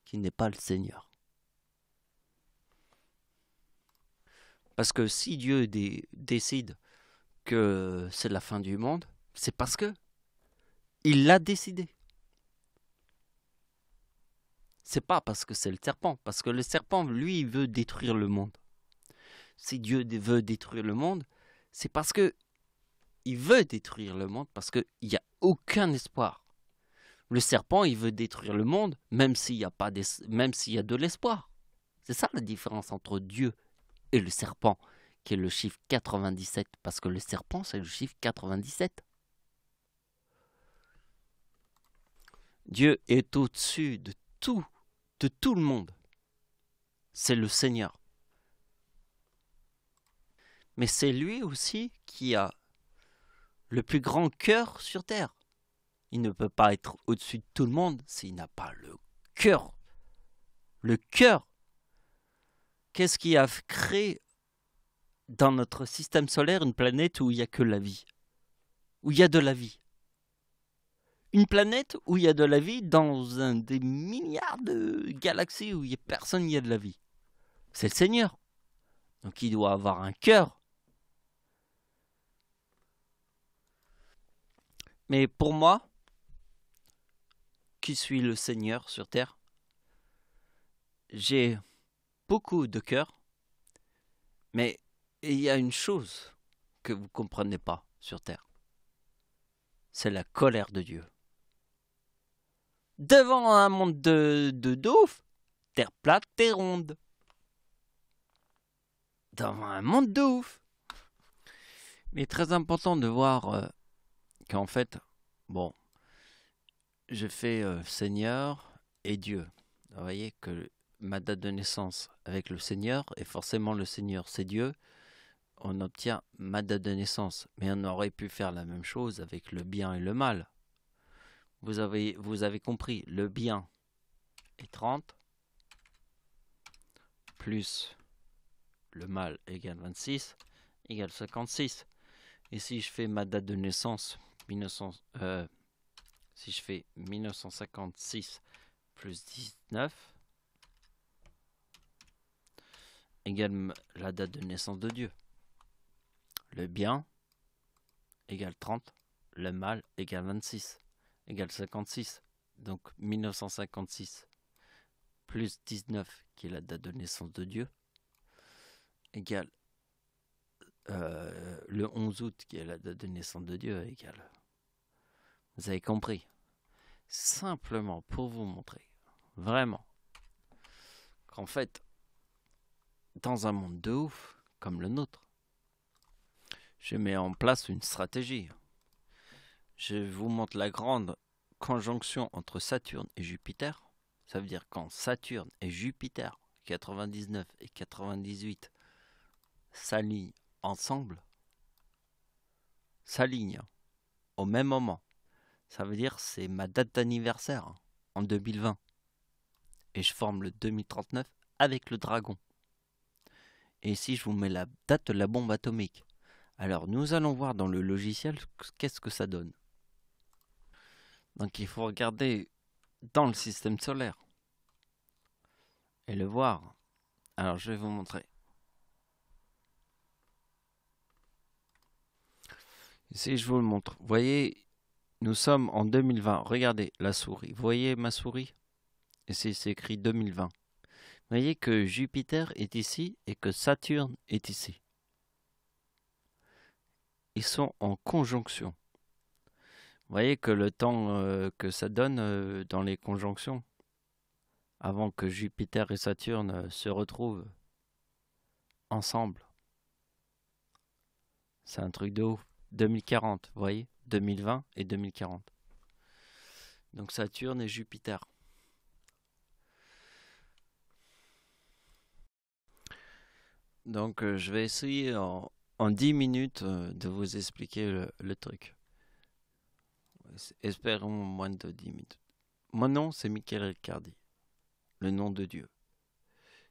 qui n'est pas le Seigneur. Parce que si Dieu décide que c'est la fin du monde, c'est parce que il l'a décidé. C'est pas parce que c'est le serpent, parce que le serpent, lui, il veut détruire le monde. Si Dieu veut détruire le monde, c'est parce que il veut détruire le monde, parce qu'il n'y a aucun espoir. Le serpent, il veut détruire le monde, même s'il y a de l'espoir. C'est ça la différence entre Dieu et le serpent, qui est le chiffre 97, parce que le serpent, c'est le chiffre 97. Dieu est au-dessus de tout le monde. C'est le Seigneur. Mais c'est lui aussi qui a le plus grand cœur sur terre. Il ne peut pas être au-dessus de tout le monde s'il n'a pas le cœur. Le cœur. Qu'est-ce qui a créé dans notre système solaire une planète où il n'y a que la vie? Où il y a de la vie? Une planète où il y a de la vie dans un des milliards de galaxies où personne n'y a de la vie. C'est le Seigneur. Donc il doit avoir un cœur. Mais pour moi, qui suis le Seigneur sur terre, j'ai beaucoup de cœur, mais il y a une chose que vous ne comprenez pas sur terre. C'est la colère de Dieu. Devant un monde de ouf, terre plate, terre ronde. Devant un monde de ouf. Mais très important de voir qu'en fait, bon, je fais Seigneur et Dieu. Vous voyez que ma date de naissance avec le Seigneur, et forcément le Seigneur c'est Dieu, on obtient ma date de naissance. Mais on aurait pu faire la même chose avec le bien et le mal. Vous avez compris, le bien est 30, plus le mal égale 26, égale 56. Et si je fais ma date de naissance 1900, si je fais 1956 plus 19 égale la date de naissance de Dieu. Le bien égale 30, le mal égale 26, égale 56. Donc 1956 plus 19, qui est la date de naissance de Dieu, égale le 11 août, qui est la date de naissance de Dieu, égale. Vous avez compris? Simplement pour vous montrer, vraiment, qu'en fait, dans un monde de ouf, comme le nôtre, je mets en place une stratégie. Je vous montre la grande conjonction entre Saturne et Jupiter. Ça veut dire quand Saturne et Jupiter, 99 et 98, s'alignent ensemble, s'alignent au même moment. Ça veut dire c'est ma date d'anniversaire en 2020. Et je forme le 2039 avec le dragon. Et ici, je vous mets la date de la bombe atomique. Alors, nous allons voir dans le logiciel qu'est-ce que ça donne. Donc, il faut regarder dans le système solaire et le voir. Alors, je vais vous montrer. Ici, je vous le montre. Vous voyez, nous sommes en 2020. Regardez la souris. Vous voyez ma souris? Ici, c'est écrit 2020. Vous voyez que Jupiter est ici et que Saturne est ici. Ils sont en conjonction. Vous voyez que le temps que ça donne dans les conjonctions, avant que Jupiter et Saturne se retrouvent ensemble, c'est un truc de ouf. 2040, vous voyez, 2020 et 2040. Donc Saturne et Jupiter. Donc je vais essayer en 10 minutes de vous expliquer le truc. Espérons moins de 10 minutes. Mon nom, c'est Michael Riccardi, le nom de Dieu.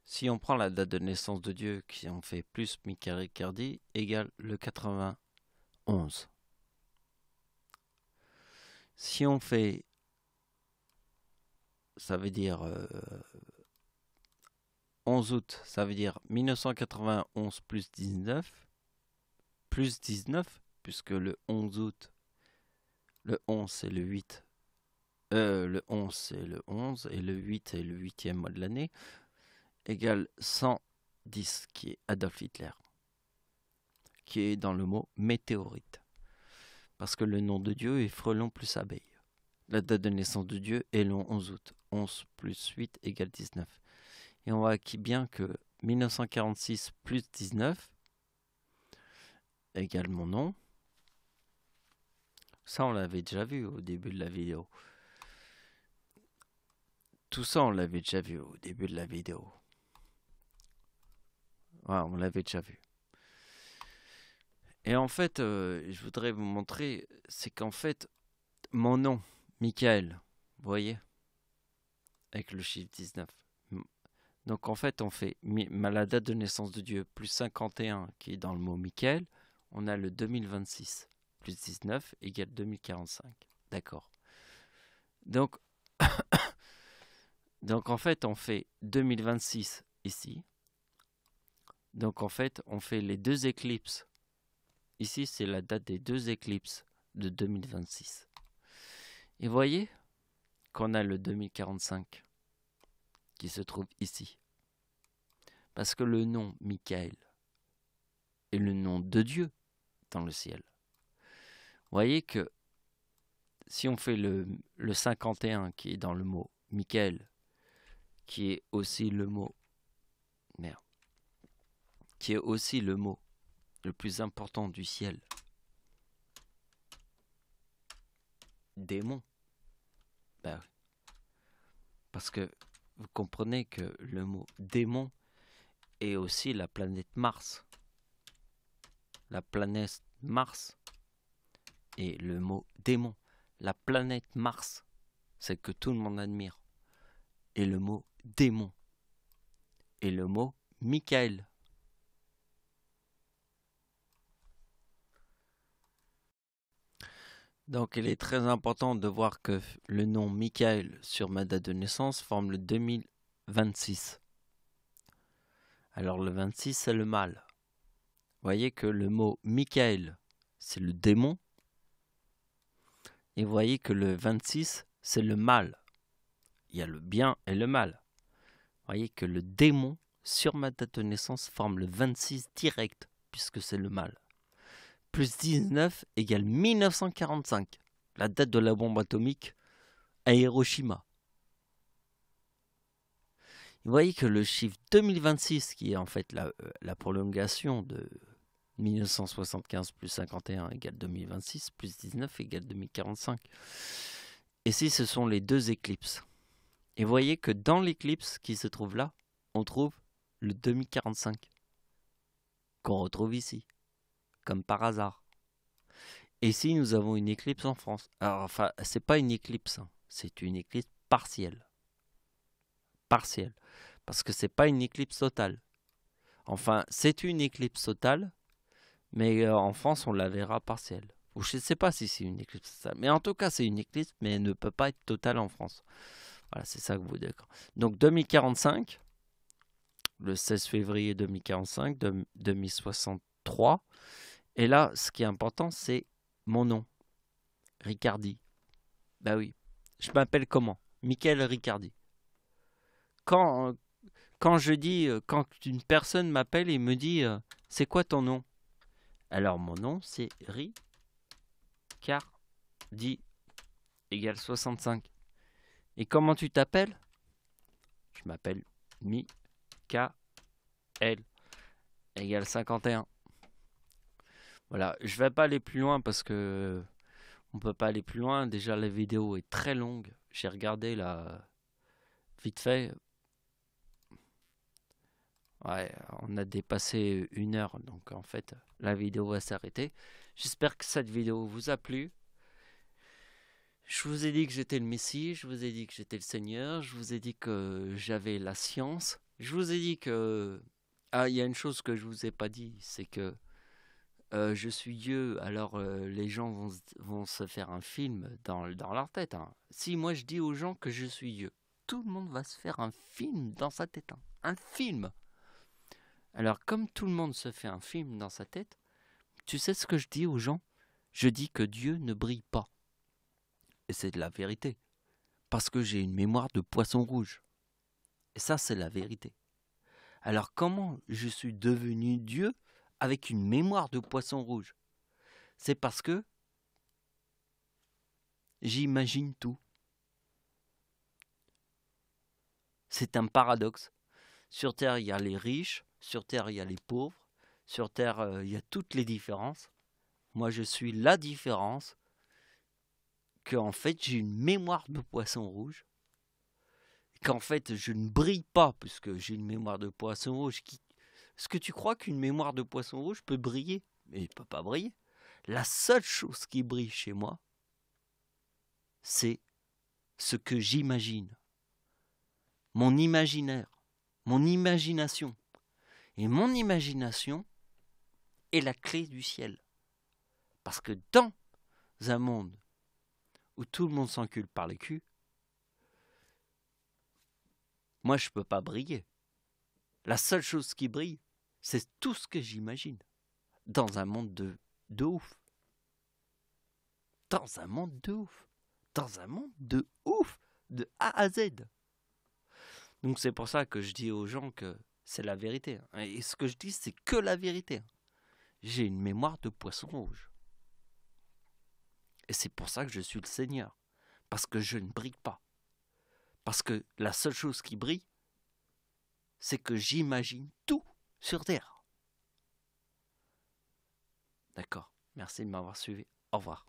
Si on prend la date de naissance de Dieu, qui en fait plus Michael Riccardi, égale le 91. Si on fait, ça veut dire 11 août, ça veut dire 1991 plus 19, puisque le 11 août, le 11 c'est le 8, le 11 c'est le 11 et le 8 est le 8e mois de l'année, égale 110, qui est Adolf Hitler, qui est dans le mot météorite. Parce que le nom de Dieu est frelon plus abeille. La date de naissance de Dieu est le 11 août. 11 plus 8 égale 19. Et on voit bien que 1946 plus 19 égale mon nom. Ça, on l'avait déjà vu au début de la vidéo. Tout ça, on l'avait déjà vu au début de la vidéo. Ouais, on l'avait déjà vu. Et en fait, je voudrais vous montrer, c'est qu'en fait, mon nom, Michael, vous voyez, avec le chiffre 19. Donc en fait, on fait la date de naissance de Dieu plus 51 qui est dans le mot Michael. On a le 2026 plus 19 égale 2045. D'accord. Donc, donc en fait, on fait 2026 ici. Donc en fait, on fait les deux éclipses. Ici, c'est la date des deux éclipses de 2026. Et vous voyez qu'on a le 2045 qui se trouve ici. Parce que le nom Michael est le nom de Dieu dans le ciel. Vous voyez que si on fait le 51 qui est dans le mot Michael, qui est aussi le mot qui est aussi le mot le plus important du ciel, démon. Ben oui. Parce que vous comprenez que le mot démon est aussi la planète Mars. La planète Mars et le mot démon. La planète Mars, c'est que tout le monde admire. Et le mot démon. Et le mot Michael. Donc il est très important de voir que le nom Michael sur ma date de naissance forme le 2026. Alors le 26 c'est le mal. Vous voyez que le mot Michael c'est le démon. Et vous voyez que le 26 c'est le mal. Il y a le bien et le mal. Vous voyez que le démon sur ma date de naissance forme le 26 direct puisque c'est le mal. Plus 19 égale 1945, la date de la bombe atomique à Hiroshima. Vous voyez que le chiffre 2026, qui est en fait la prolongation de 1975 plus 51 égale 2026, plus 19 égale 2045. Et si ce sont les deux éclipses. Et vous voyez que dans l'éclipse qui se trouve là, on trouve le 2045, qu'on retrouve ici, comme par hasard. Et ici, nous avons une éclipse en France. Alors, enfin, c'est pas une éclipse, hein. C'est une éclipse partielle. Partielle. Parce que c'est pas une éclipse totale. Enfin, c'est une éclipse totale, mais en France, on la verra partielle. Ou je ne sais pas si c'est une éclipse totale. Mais en tout cas, c'est une éclipse, mais elle ne peut pas être totale en France. Voilà, c'est ça que vous dites. Donc, 2045, le 16 février 2045, 2063. Et là, ce qui est important, c'est mon nom. Ricardi. Bah oui. Je m'appelle comment? Michael Ricardi. Quand je dis, quand une personne m'appelle et me dit c'est quoi ton nom? Alors mon nom c'est Ricardi égale 65. Et comment tu t'appelles? Je m'appelle Michael égale 51. Voilà, je vais pas aller plus loin parce que on peut pas aller plus loin. Déjà la vidéo est très longue. J'ai regardé là vite fait. Ouais, on a dépassé 1 heure, donc en fait, la vidéo va s'arrêter. J'espère que cette vidéo vous a plu. Je vous ai dit que j'étais le Messie, je vous ai dit que j'étais le Seigneur, je vous ai dit que j'avais la science. Je vous ai dit que... Ah, il y a une chose que je vous ai pas dit, c'est que je suis Dieu, alors les gens vont se faire un film dans leur tête. Hein. Si moi je dis aux gens que je suis Dieu, tout le monde va se faire un film dans sa tête. Hein. Un film. Alors, comme tout le monde se fait un film dans sa tête, tu sais ce que je dis aux gens? Je dis que Dieu ne brille pas. Et c'est de la vérité. Parce que j'ai une mémoire de poisson rouge. Et ça, c'est la vérité. Alors, comment je suis devenu Dieu avec une mémoire de poisson rouge? C'est parce que j'imagine tout. C'est un paradoxe. Sur Terre, il y a les riches. Sur Terre, il y a les pauvres. Sur Terre, il y a toutes les différences. Moi, je suis la différence. Qu'en fait, j'ai une mémoire de poisson rouge. Qu'en fait, je ne brille pas puisque j'ai une mémoire de poisson rouge. Est-ce que tu crois qu'une mémoire de poisson rouge peut briller? Mais il ne peut pas briller. La seule chose qui brille chez moi, c'est ce que j'imagine. Mon imaginaire. Mon imagination. Et mon imagination est la clé du ciel. Parce que dans un monde où tout le monde s'encule par le cul, moi je ne peux pas briller. La seule chose qui brille, c'est tout ce que j'imagine. Dans un monde de ouf. Dans un monde de ouf. Dans un monde de ouf. De A à Z. Donc c'est pour ça que je dis aux gens que c'est la vérité. Et ce que je dis, c'est que la vérité. J'ai une mémoire de poisson rouge. Et c'est pour ça que je suis le Seigneur. Parce que je ne brille pas. Parce que la seule chose qui brille, c'est que j'imagine tout sur Terre. D'accord. Merci de m'avoir suivi. Au revoir.